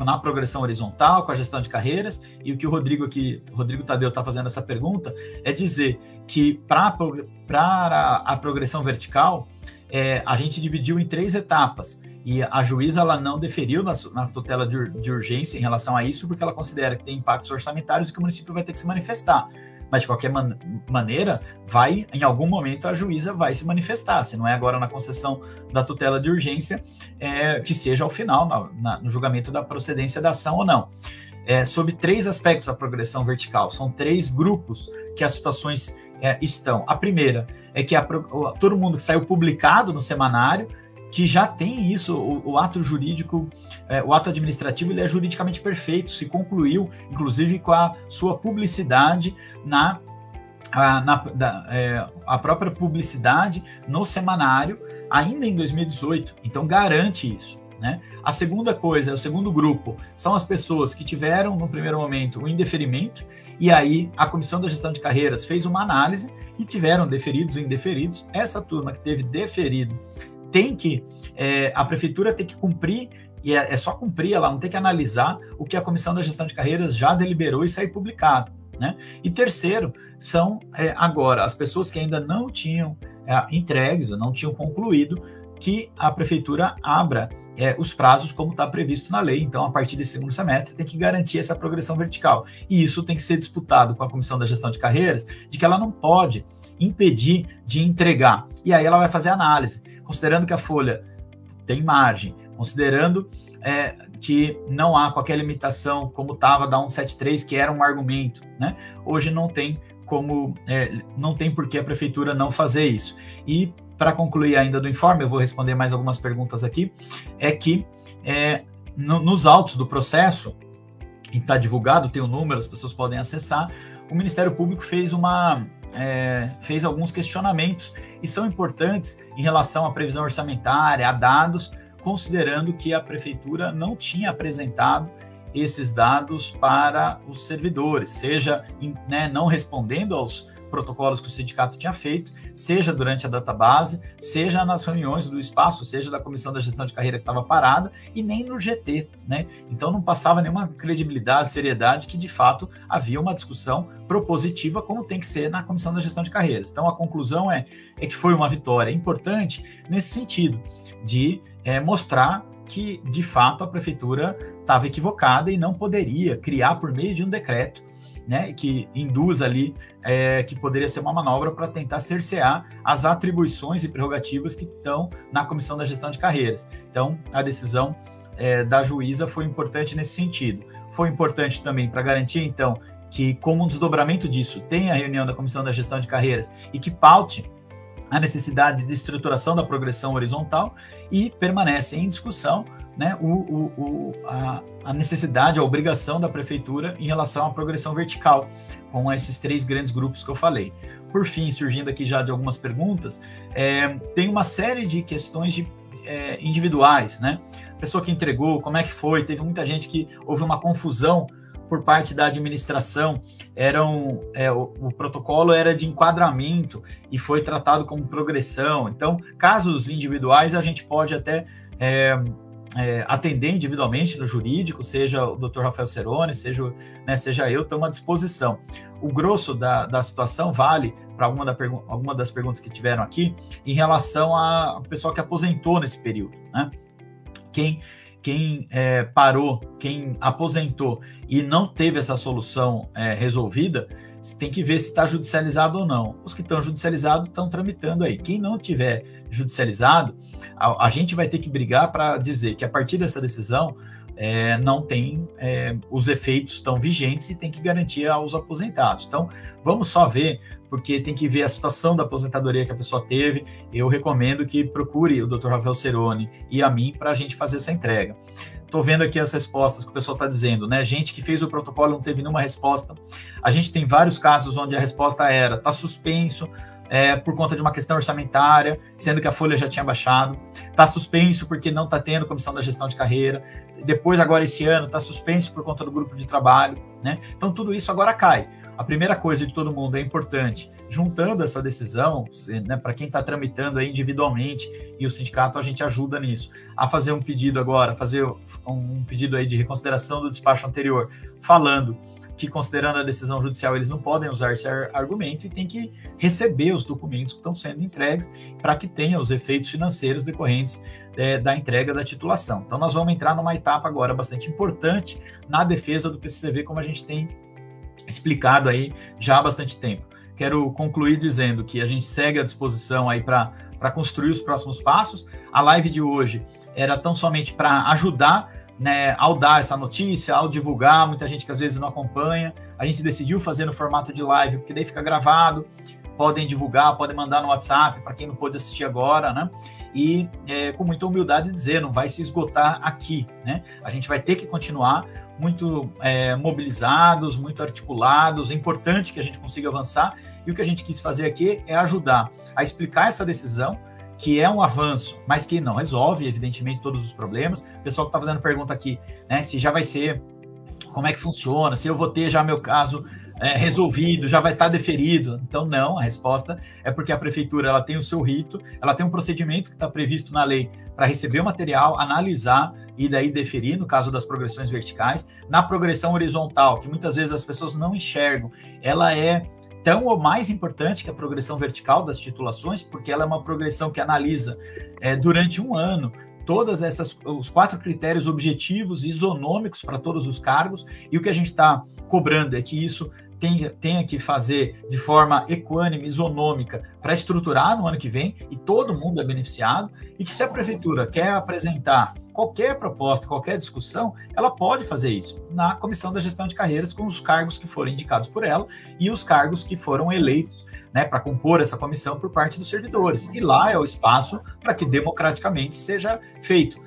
na progressão horizontal, com a gestão de carreiras, e o que o Rodrigo Tadeu está fazendo essa pergunta, é dizer que para a progressão vertical, a gente dividiu em 3 etapas, e a juíza ela não deferiu na tutela de urgência em relação a isso, porque ela considera que tem impactos orçamentários e que o município vai ter que se manifestar. Mas, de qualquer maneira, em algum momento a juíza vai se manifestar, se não é agora na concessão da tutela de urgência, que seja ao final, no julgamento da procedência da ação ou não. Sobre 3 aspectos da progressão vertical, são 3 grupos que as situações estão. A primeira é que todo mundo que saiu publicado no semanário, que já tem isso, o ato jurídico, o ato administrativo, ele é juridicamente perfeito, se concluiu, inclusive, com a sua publicidade a própria publicidade no semanário, ainda em 2018, então garante isso, né? A segunda coisa, o segundo grupo, são as pessoas que tiveram, no primeiro momento, o indeferimento, e aí a Comissão da Gestão de Carreiras fez uma análise e tiveram deferidos e indeferidos. Essa turma que teve deferido, a prefeitura tem que cumprir E é só cumprir, ela não tem que analisar o que a Comissão da Gestão de Carreiras já deliberou e sair publicado, né? E terceiro, são agora as pessoas que ainda não tinham entregues, não tinham concluído, que a prefeitura abra os prazos como está previsto na lei. Então, a partir desse segundo semestre, tem que garantir essa progressão vertical. E isso tem que ser disputado com a Comissão da Gestão de Carreiras, de que ela não pode impedir de entregar. E aí ela vai fazer análise, considerando que a folha tem margem, considerando que não há qualquer limitação, como estava da 173, que era um argumento, né? Hoje não tem como, não tem por que a prefeitura não fazer isso. E para concluir ainda do informe, eu vou responder mais algumas perguntas aqui, é que nos autos do processo, e está divulgado, tem o número, as pessoas podem acessar, o Ministério Público fez alguns questionamentos, e são importantes em relação à previsão orçamentária, a dados, considerando que a prefeitura não tinha apresentado esses dados para os servidores, seja não respondendo aos protocolos que o sindicato tinha feito, seja durante a database, seja nas reuniões do espaço, seja da Comissão da Gestão de Carreira que estava parada, e nem no GT, né? Então não passava nenhuma credibilidade, seriedade, que de fato havia uma discussão propositiva, como tem que ser na Comissão da Gestão de Carreiras. Então a conclusão é que foi uma vitória importante nesse sentido, de mostrar que de fato a prefeitura estava equivocada e não poderia criar por meio de um decreto, né, que induz ali, que poderia ser uma manobra para tentar cercear as atribuições e prerrogativas que estão na Comissão da Gestão de Carreiras. Então, a decisão da juíza foi importante nesse sentido. Foi importante também para garantir, então, que como um desdobramento disso, tem a reunião da Comissão da Gestão de Carreiras e que paute a necessidade de estruturação da progressão horizontal, e permanece em discussão, né, a necessidade, a obrigação da prefeitura em relação à progressão vertical, com esses 3 grandes grupos que eu falei. Por fim, surgindo aqui já de algumas perguntas, tem uma série de questões individuais, né? Pessoa que entregou, como é que foi? Teve muita gente que houve uma confusão por parte da administração, o protocolo era de enquadramento e foi tratado como progressão. Então, casos individuais a gente pode até atender individualmente no jurídico, seja o Dr. Rafael Ceroni, seja eu, estamos à disposição. O grosso da situação vale para alguma das perguntas que tiveram aqui, em relação a pessoal que aposentou nesse período, né? Quem parou, quem aposentou e não teve essa solução resolvida, tem que ver se está judicializado ou não. Os que estão judicializados estão tramitando aí. Quem não tiver judicializado, a gente vai ter que brigar para dizer que a partir dessa decisão não tem, os efeitos estão vigentes e tem que garantir aos aposentados. Então, vamos só ver, porque tem que ver a situação da aposentadoria que a pessoa teve. Eu recomendo que procure o Dr. Rafael Ceroni e a mim para a gente fazer essa entrega. Estou vendo aqui as respostas que o pessoal está dizendo, né? Gente que fez o protocolo não teve nenhuma resposta. A gente tem vários casos onde a resposta está suspenso, por conta de uma questão orçamentária, sendo que a folha já tinha baixado, está suspenso porque não está tendo Comissão da Gestão de Carreira, depois agora esse ano está suspenso por conta do grupo de trabalho, né? Então tudo isso agora cai. A primeira coisa de todo mundo é importante, juntando essa decisão, né, para quem está tramitando aí individualmente, e o sindicato a gente ajuda nisso, a fazer um pedido agora, fazer um pedido aí de reconsideração do despacho anterior, falando que, considerando a decisão judicial, eles não podem usar esse argumento e tem que receber os documentos que estão sendo entregues para que tenha os efeitos financeiros decorrentes da entrega da titulação. Então, nós vamos entrar numa etapa agora bastante importante na defesa do PCCV, como a gente tem explicado aí já há bastante tempo. Quero concluir dizendo que a gente segue à disposição aí para construir os próximos passos. A live de hoje era tão somente para ajudar, né, ao dar essa notícia, ao divulgar, muita gente que às vezes não acompanha. A gente decidiu fazer no formato de live, porque daí fica gravado, podem divulgar, podem mandar no WhatsApp, para quem não pôde assistir agora, né? E com muita humildade dizer, não vai se esgotar aqui, né? A gente vai ter que continuar muito mobilizados, muito articulados. É importante que a gente consiga avançar, e o que a gente quis fazer aqui é ajudar a explicar essa decisão, que é um avanço, mas que não resolve, evidentemente, todos os problemas. O pessoal que está fazendo pergunta aqui, né, se já vai ser, como é que funciona, se eu vou ter já meu caso resolvido, já vai estar deferido. Então, não, a resposta é porque a prefeitura ela tem o seu rito, ela tem um procedimento que está previsto na lei para receber o material, analisar e daí deferir, no caso das progressões verticais. Na progressão horizontal, que muitas vezes as pessoas não enxergam, ela é tão ou mais importante que a progressão vertical das titulações, porque ela é uma progressão que analisa durante um ano todas os 4 critérios objetivos isonômicos para todos os cargos, e o que a gente está cobrando é que isso tenha que fazer de forma equânime, isonômica, para estruturar no ano que vem, e todo mundo é beneficiado, e que se a prefeitura quer apresentar qualquer proposta, qualquer discussão, ela pode fazer isso na Comissão da Gestão de Carreiras, com os cargos que foram indicados por ela e os cargos que foram eleitos, né, para compor essa comissão por parte dos servidores. E lá é o espaço para que democraticamente seja feito,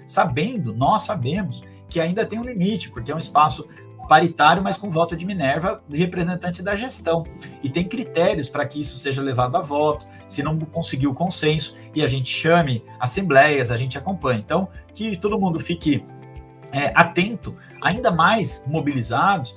nós sabemos que ainda tem um limite, porque é um espaço paritário, mas com voto de Minerva, de representante da gestão. E tem critérios para que isso seja levado a voto, se não conseguir o consenso, e a gente chame assembleias, a gente acompanha. Então, que todo mundo fique atento, ainda mais mobilizados,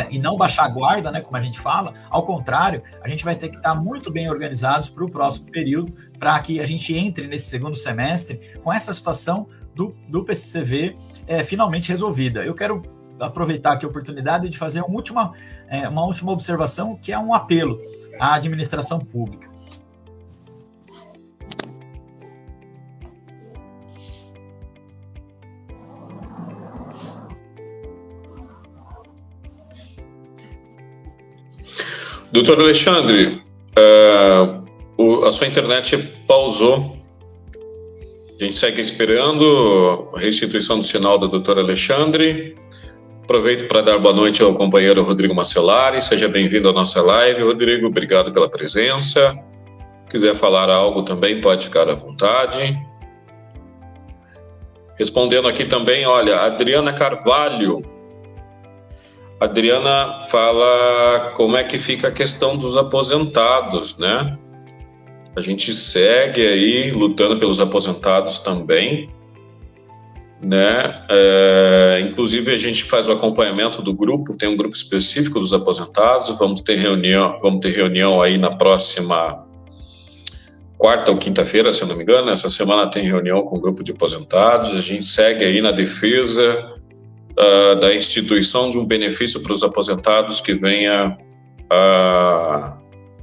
e não baixar a guarda, né, como a gente fala. Ao contrário, a gente vai ter que estar muito bem organizados para o próximo período, para que a gente entre nesse segundo semestre com essa situação do PCCV finalmente resolvida. Eu quero aproveitar aqui a oportunidade de fazer uma última observação, que é um apelo à administração pública. Doutor Alexandre, a sua internet pausou. A gente segue esperando a restituição do sinal do doutor Alexandre. Aproveito para dar boa noite ao companheiro Rodrigo Macellari. Seja bem-vindo à nossa live. Rodrigo, obrigado pela presença. Se quiser falar algo também, pode ficar à vontade. Respondendo aqui também, olha, Adriana Carvalho. Adriana fala como é que fica a questão dos aposentados, né? A gente segue aí lutando pelos aposentados também, né? Inclusive a gente faz o acompanhamento do grupo, tem um grupo específico dos aposentados. Vamos ter reunião aí na próxima quarta ou quinta-feira, se eu não me engano. Essa semana tem reunião com o grupo de aposentados. A gente segue aí na defesa da instituição de um benefício para os aposentados que venha a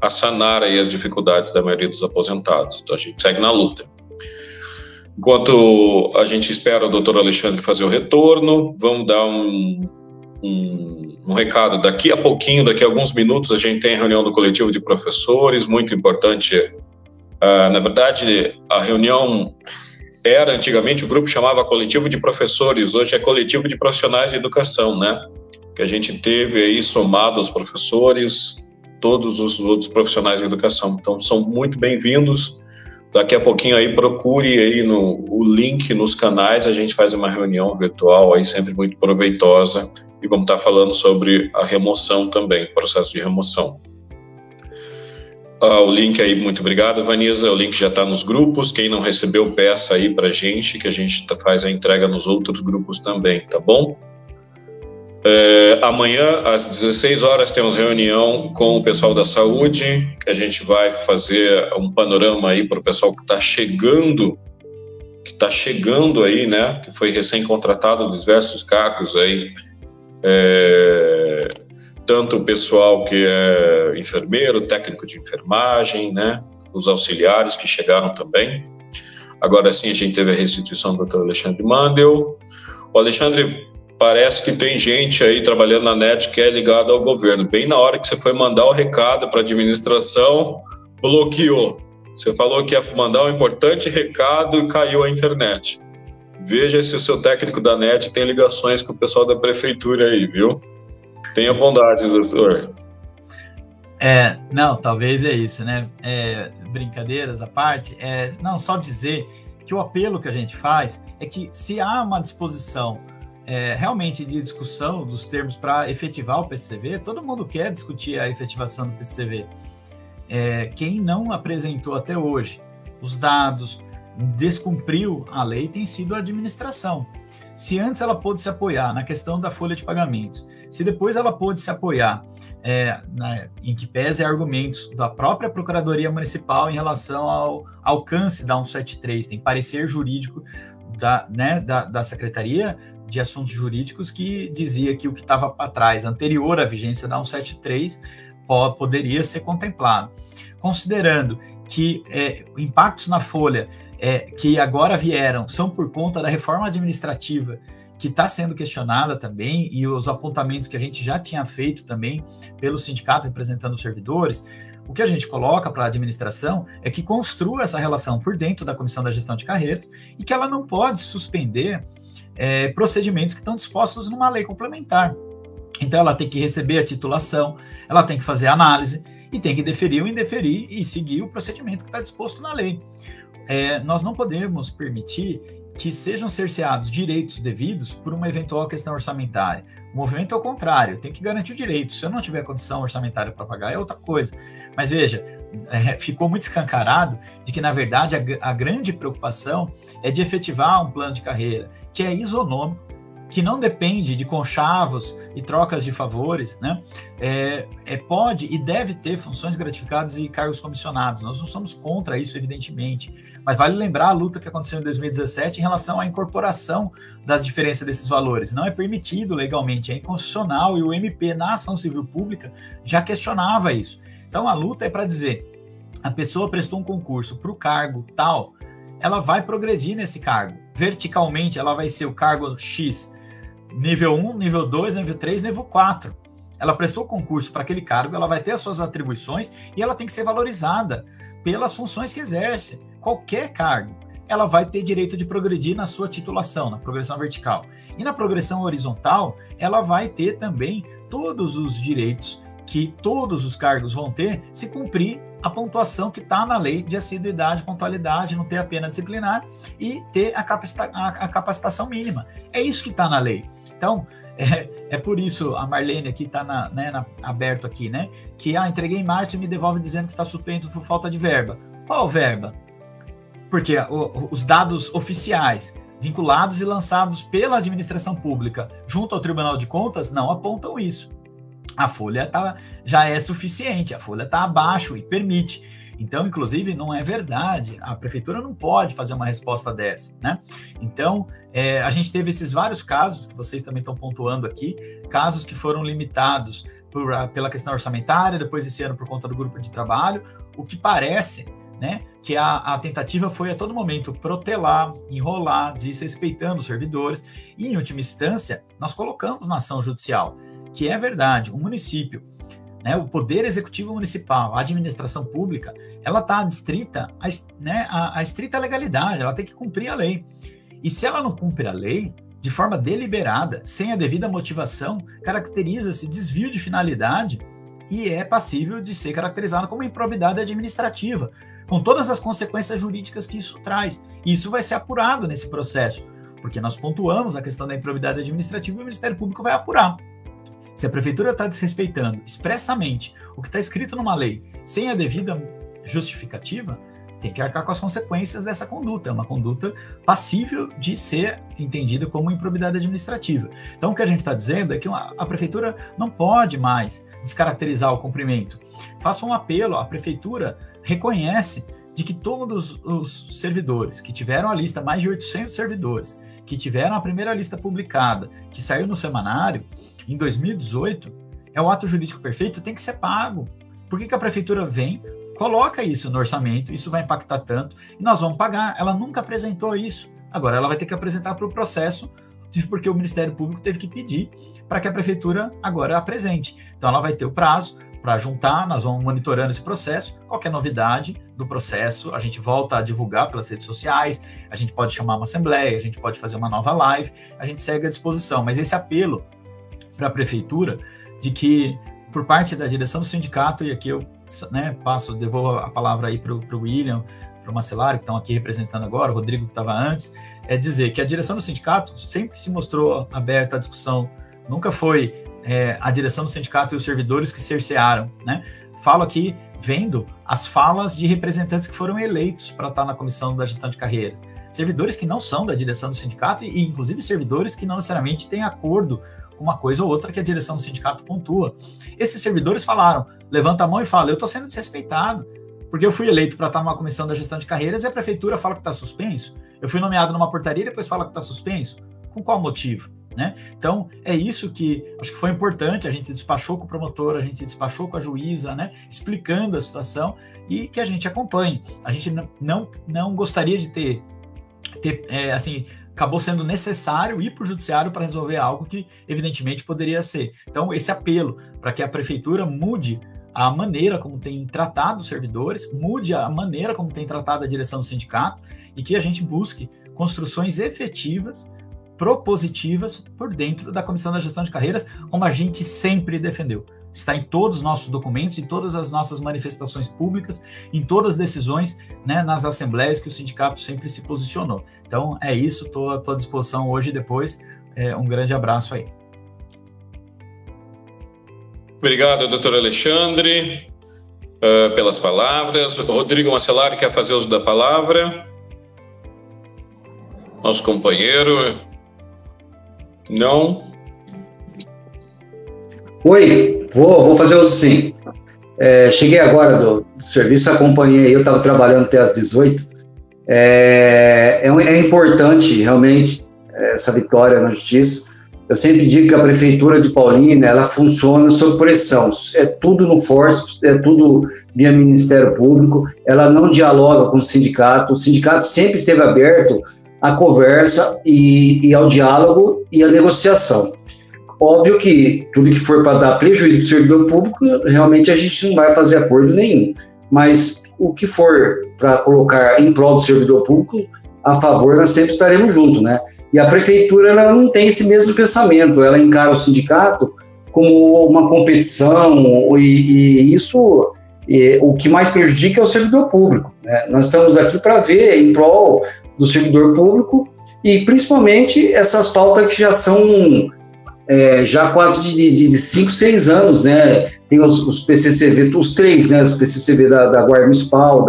sanar aí as dificuldades da maioria dos aposentados. Então a gente segue na luta. Enquanto a gente espera o doutor Alexandre fazer o retorno, vamos dar um recado. Daqui a pouquinho, daqui a alguns minutos, a gente tem a reunião do coletivo de professores, muito importante. Na verdade, a reunião antigamente o grupo chamava coletivo de professores, hoje é coletivo de profissionais de educação, né? Que a gente teve aí somado aos professores, todos os outros profissionais de educação. Então, são muito bem-vindos. Daqui a pouquinho aí, procure aí o link nos canais, a gente faz uma reunião virtual aí, sempre muito proveitosa, e vamos estar falando sobre a remoção também, processo de remoção. O link aí, muito obrigado, Vanessa, o link já está nos grupos. Quem não recebeu, peça aí pra gente, que a gente faz a entrega nos outros grupos também, tá bom? Amanhã, às 16 horas, temos reunião com o pessoal da saúde, que a gente vai fazer um panorama aí para o pessoal que está chegando aí, né, que foi recém-contratado dos diversos cargos aí, tanto o pessoal que é enfermeiro, técnico de enfermagem, né, os auxiliares que chegaram também. Agora sim, a gente teve a restituição do Dr. Alexandre Mandel. O Alexandre, parece que tem gente aí trabalhando na NET que é ligada ao governo. Bem na hora que você foi mandar o recado para a administração, bloqueou. Você falou que ia mandar um importante recado e caiu a internet. Veja se o seu técnico da NET tem ligações com o pessoal da prefeitura aí, viu? Tenha bondade, doutor. Não, talvez é isso, né? Brincadeiras à parte, não, só dizer que o apelo que a gente faz é que se há uma disposição realmente de discussão dos termos para efetivar o PCCV, todo mundo quer discutir a efetivação do PCCV. Quem não apresentou até hoje os dados descumpriu a lei tem sido a administração. Se antes ela pôde se apoiar na questão da folha de pagamentos, se depois ela pôde se apoiar em que pese argumentos da própria Procuradoria Municipal em relação ao alcance da 173, tem parecer jurídico da Secretaria de Assuntos Jurídicos que dizia que o que estava para trás, anterior à vigência da 173, poderia ser contemplado. Considerando que impactos na folha que agora vieram são por conta da reforma administrativa que está sendo questionada também, e os apontamentos que a gente já tinha feito também pelo sindicato representando os servidores, o que a gente coloca para a administração é que construa essa relação por dentro da Comissão da Gestão de Carreiras e que ela não pode suspender procedimentos que estão dispostos numa lei complementar. Então ela tem que receber a titulação, ela tem que fazer análise e tem que deferir ou indeferir e seguir o procedimento que está disposto na lei. Nós não podemos permitir que sejam cerceados direitos devidos por uma eventual questão orçamentária. O movimento é o contrário, tem que garantir o direito. Se eu não tiver condição orçamentária para pagar, é outra coisa. Mas veja, ficou muito escancarado de que, na verdade, a grande preocupação é de efetivar um plano de carreira que é isonômico, que não depende de conchavos e trocas de favores, né? Pode e deve ter funções gratificadas e cargos comissionados. Nós não somos contra isso, evidentemente, mas vale lembrar a luta que aconteceu em 2017 em relação à incorporação das diferenças desses valores. Não é permitido legalmente, é inconstitucional, e o MP, na ação civil pública, já questionava isso. Então, a luta é para dizer, a pessoa prestou um concurso para o cargo tal, ela vai progredir nesse cargo. Verticalmente, ela vai ser o cargo X, nível 1, nível 2, nível 3, nível 4. Ela prestou concurso para aquele cargo, ela vai ter as suas atribuições e ela tem que ser valorizada pelas funções que exerce. Qualquer cargo, ela vai ter direito de progredir na sua titulação, na progressão vertical. E na progressão horizontal, ela vai ter também todos os direitos que todos os cargos vão ter se cumprir a pontuação que está na lei de assiduidade, pontualidade, não ter a pena disciplinar e ter a capacitação mínima. É isso que está na lei. Então, é por isso a Marlene aqui está aberto aqui, né? Que entreguei em março e me devolve dizendo que está suspenso por falta de verba. Qual verba? Porque os dados oficiais vinculados e lançados pela administração pública junto ao Tribunal de Contas não apontam isso. A folha já é suficiente, a folha está abaixo e permite. Então, inclusive, não é verdade. A prefeitura não pode fazer uma resposta dessa, né? Então, a gente teve esses vários casos que vocês também estão pontuando aqui, casos que foram limitados pela questão orçamentária, depois esse ano por conta do grupo de trabalho, o que parece, né, que a tentativa foi a todo momento protelar, enrolar, desrespeitando os servidores, e em última instância, nós colocamos na ação judicial, que é verdade, o município, né, o poder executivo municipal, a administração pública, ela está adstrita à estrita legalidade, ela tem que cumprir a lei. E se ela não cumpre a lei, de forma deliberada, sem a devida motivação, caracteriza-se desvio de finalidade e é passível de ser caracterizado como improbidade administrativa, com todas as consequências jurídicas que isso traz. E isso vai ser apurado nesse processo, porque nós pontuamos a questão da improbidade administrativa e o Ministério Público vai apurar. Se a prefeitura está desrespeitando expressamente o que está escrito numa lei, sem a devida justificativa, tem que arcar com as consequências dessa conduta. É uma conduta passível de ser entendida como improbidade administrativa. Então, o que a gente está dizendo é que a prefeitura não pode mais descaracterizar o cumprimento. Faça um apelo, a prefeitura reconhece de que todos os servidores que tiveram a lista, mais de 800 servidores, que tiveram a primeira lista publicada, que saiu no semanário, em 2018, o ato jurídico perfeito tem que ser pago. Por que a prefeitura vem, coloca isso no orçamento, isso vai impactar tanto, e nós vamos pagar? Ela nunca apresentou isso. Agora ela vai ter que apresentar para o processo, porque o Ministério Público teve que pedir para que a prefeitura agora apresente. Então ela vai ter o prazo para juntar, nós vamos monitorando esse processo. Qualquer novidade do processo, a gente volta a divulgar pelas redes sociais, a gente pode chamar uma assembleia, a gente pode fazer uma nova live, a gente segue à disposição. Mas esse apelo para a prefeitura de que, por parte da direção do sindicato, e aqui eu devolvo a palavra aí para o William, para o Macelari, que estão aqui representando agora, o Rodrigo que estava antes, é dizer que a direção do sindicato sempre se mostrou aberta à discussão, nunca foi a direção do sindicato e os servidores que cercearam, né? falo aqui vendo as falas de representantes que foram eleitos para estar na comissão da gestão de carreiras. Servidores que não são da direção do sindicato e inclusive servidores que não necessariamente têm acordo com uma coisa ou outra que a direção do sindicato pontua. Esses servidores falaram, levanta a mão e fala, eu estou sendo desrespeitado, porque eu fui eleito para estar numa comissão da gestão de carreiras e a prefeitura fala que está suspenso. Eu fui nomeado numa portaria e depois fala que está suspenso. Com qual motivo? Né? Então, é isso que acho que foi importante, a gente despachou com o promotor, a gente despachou com a juíza, né? Explicando a situação e que a gente acompanhe. A gente não gostaria de ter assim, acabou sendo necessário ir para o judiciário para resolver algo que, evidentemente, poderia ser. Então, esse apelo para que a prefeitura mude a maneira como tem tratado os servidores, mude a maneira como tem tratado a direção do sindicato e que a gente busque construções efetivas, propositivas, por dentro da Comissão da Gestão de Carreiras, como a gente sempre defendeu. Está em todos os nossos documentos, em todas as nossas manifestações públicas, em todas as decisões, né, nas assembleias que o sindicato sempre se posicionou. Então, é isso, estou à disposição hoje e depois. Um grande abraço aí. Obrigado, doutor Alexandre, pelas palavras. Rodrigo Macellari quer fazer uso da palavra. Nosso companheiro. Não. Oi, vou fazer uso sim. Cheguei agora do serviço, acompanhei, eu estava trabalhando até às 18. É importante, realmente, essa vitória na justiça. Eu sempre digo que a Prefeitura de Paulínia, ela funciona sob pressão. É tudo no force, é tudo via Ministério Público. Ela não dialoga com o sindicato sempre esteve aberto à conversa e ao diálogo e à negociação. Óbvio que tudo que for para dar prejuízo para o servidor público, realmente a gente não vai fazer acordo nenhum. Mas o que for para colocar em prol do servidor público, a favor, nós sempre estaremos juntos, né? E a prefeitura, ela não tem esse mesmo pensamento, ela encara o sindicato como uma competição, e isso, o que mais prejudica é o servidor público, né? Nós estamos aqui para ver em prol do servidor público, e principalmente essas pautas que já são já quase de 5, 6 anos, né? Tem os PCCV, os 3, né? Os PCCV da Guarda Municipal,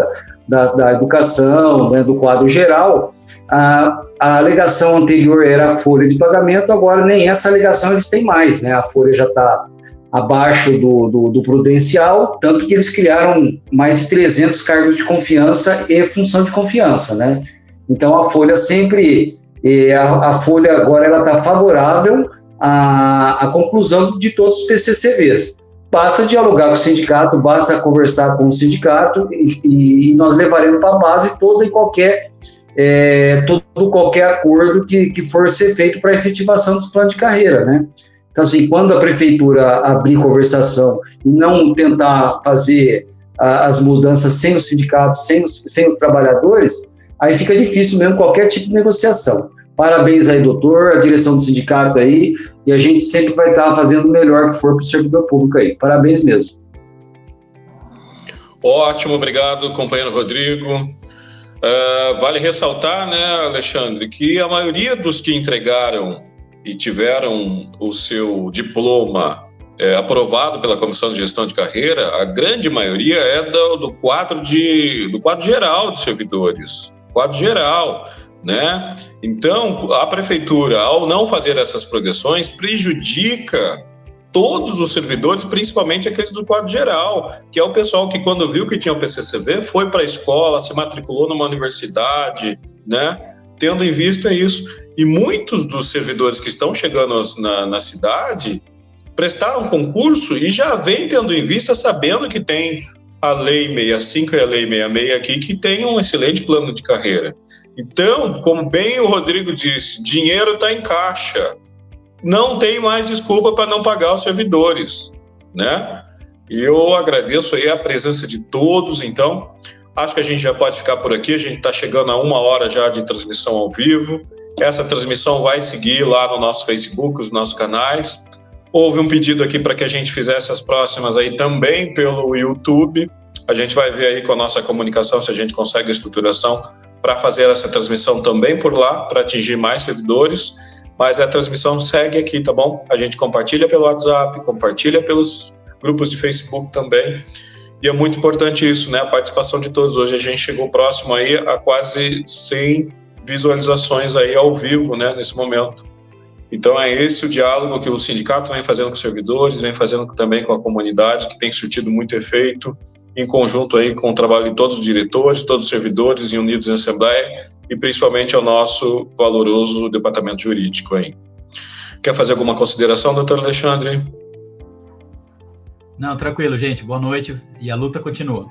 da Educação, né? Do quadro geral. A alegação anterior era a folha de pagamento, agora nem essa alegação eles têm mais, né? A folha já está abaixo do prudencial, tanto que eles criaram mais de 300 cargos de confiança e função de confiança, né? Então a folha sempre, a folha agora ela está favorável à conclusão de todos os PCCVs. Basta dialogar com o sindicato, basta conversar com o sindicato e nós levaremos para a base todo e qualquer acordo que for ser feito para a efetivação dos planos de carreira, né? Então, assim, quando a prefeitura abrir conversação e não tentar fazer as mudanças sem os sindicatos, sem os trabalhadores, aí fica difícil mesmo qualquer tipo de negociação. Parabéns aí, doutor, a direção do sindicato aí, e a gente sempre vai estar fazendo o melhor que for para o servidor público aí. Parabéns mesmo. Ótimo, obrigado, companheiro Rodrigo. Vale ressaltar, né, Alexandre, que a maioria dos que entregaram e tiveram o seu diploma aprovado pela Comissão de Gestão de Carreira, a grande maioria é do quadro geral de servidores, quadro geral, né? Então, a prefeitura, ao não fazer essas progressões, prejudica todos os servidores, principalmente aqueles do quadro geral, que é o pessoal que, quando viu que tinha o PCCV, foi para a escola, se matriculou numa universidade, né? Tendo em vista isso. E muitos dos servidores que estão chegando na cidade prestaram concurso e já vêm tendo em vista, sabendo que tem a Lei 65 e a Lei 66 aqui, que tem um excelente plano de carreira. Então, como bem o Rodrigo disse, dinheiro está em caixa. Não tem mais desculpa para não pagar os servidores, né? E eu agradeço aí a presença de todos, então. Acho que a gente já pode ficar por aqui, a gente está chegando a 1 hora já de transmissão ao vivo. Essa transmissão vai seguir lá no nosso Facebook, os nossos canais. Houve um pedido aqui para que a gente fizesse as próximas aí também pelo YouTube. A gente vai ver aí com a nossa comunicação se a gente consegue a estruturação para fazer essa transmissão também por lá, para atingir mais servidores. Mas a transmissão segue aqui, tá bom? A gente compartilha pelo WhatsApp, compartilha pelos grupos de Facebook também. E é muito importante isso, né? A participação de todos. Hoje a gente chegou próximo aí a quase 100 visualizações aí ao vivo, né? Nesse momento. Então é esse o diálogo que o sindicato vem fazendo com os servidores, vem fazendo também com a comunidade, que tem surtido muito efeito, em conjunto aí com o trabalho de todos os diretores, todos os servidores unidos em assembleia, e principalmente ao nosso valoroso departamento jurídico aí. Quer fazer alguma consideração, doutor Alexandre? Não, tranquilo, gente. Boa noite e a luta continua.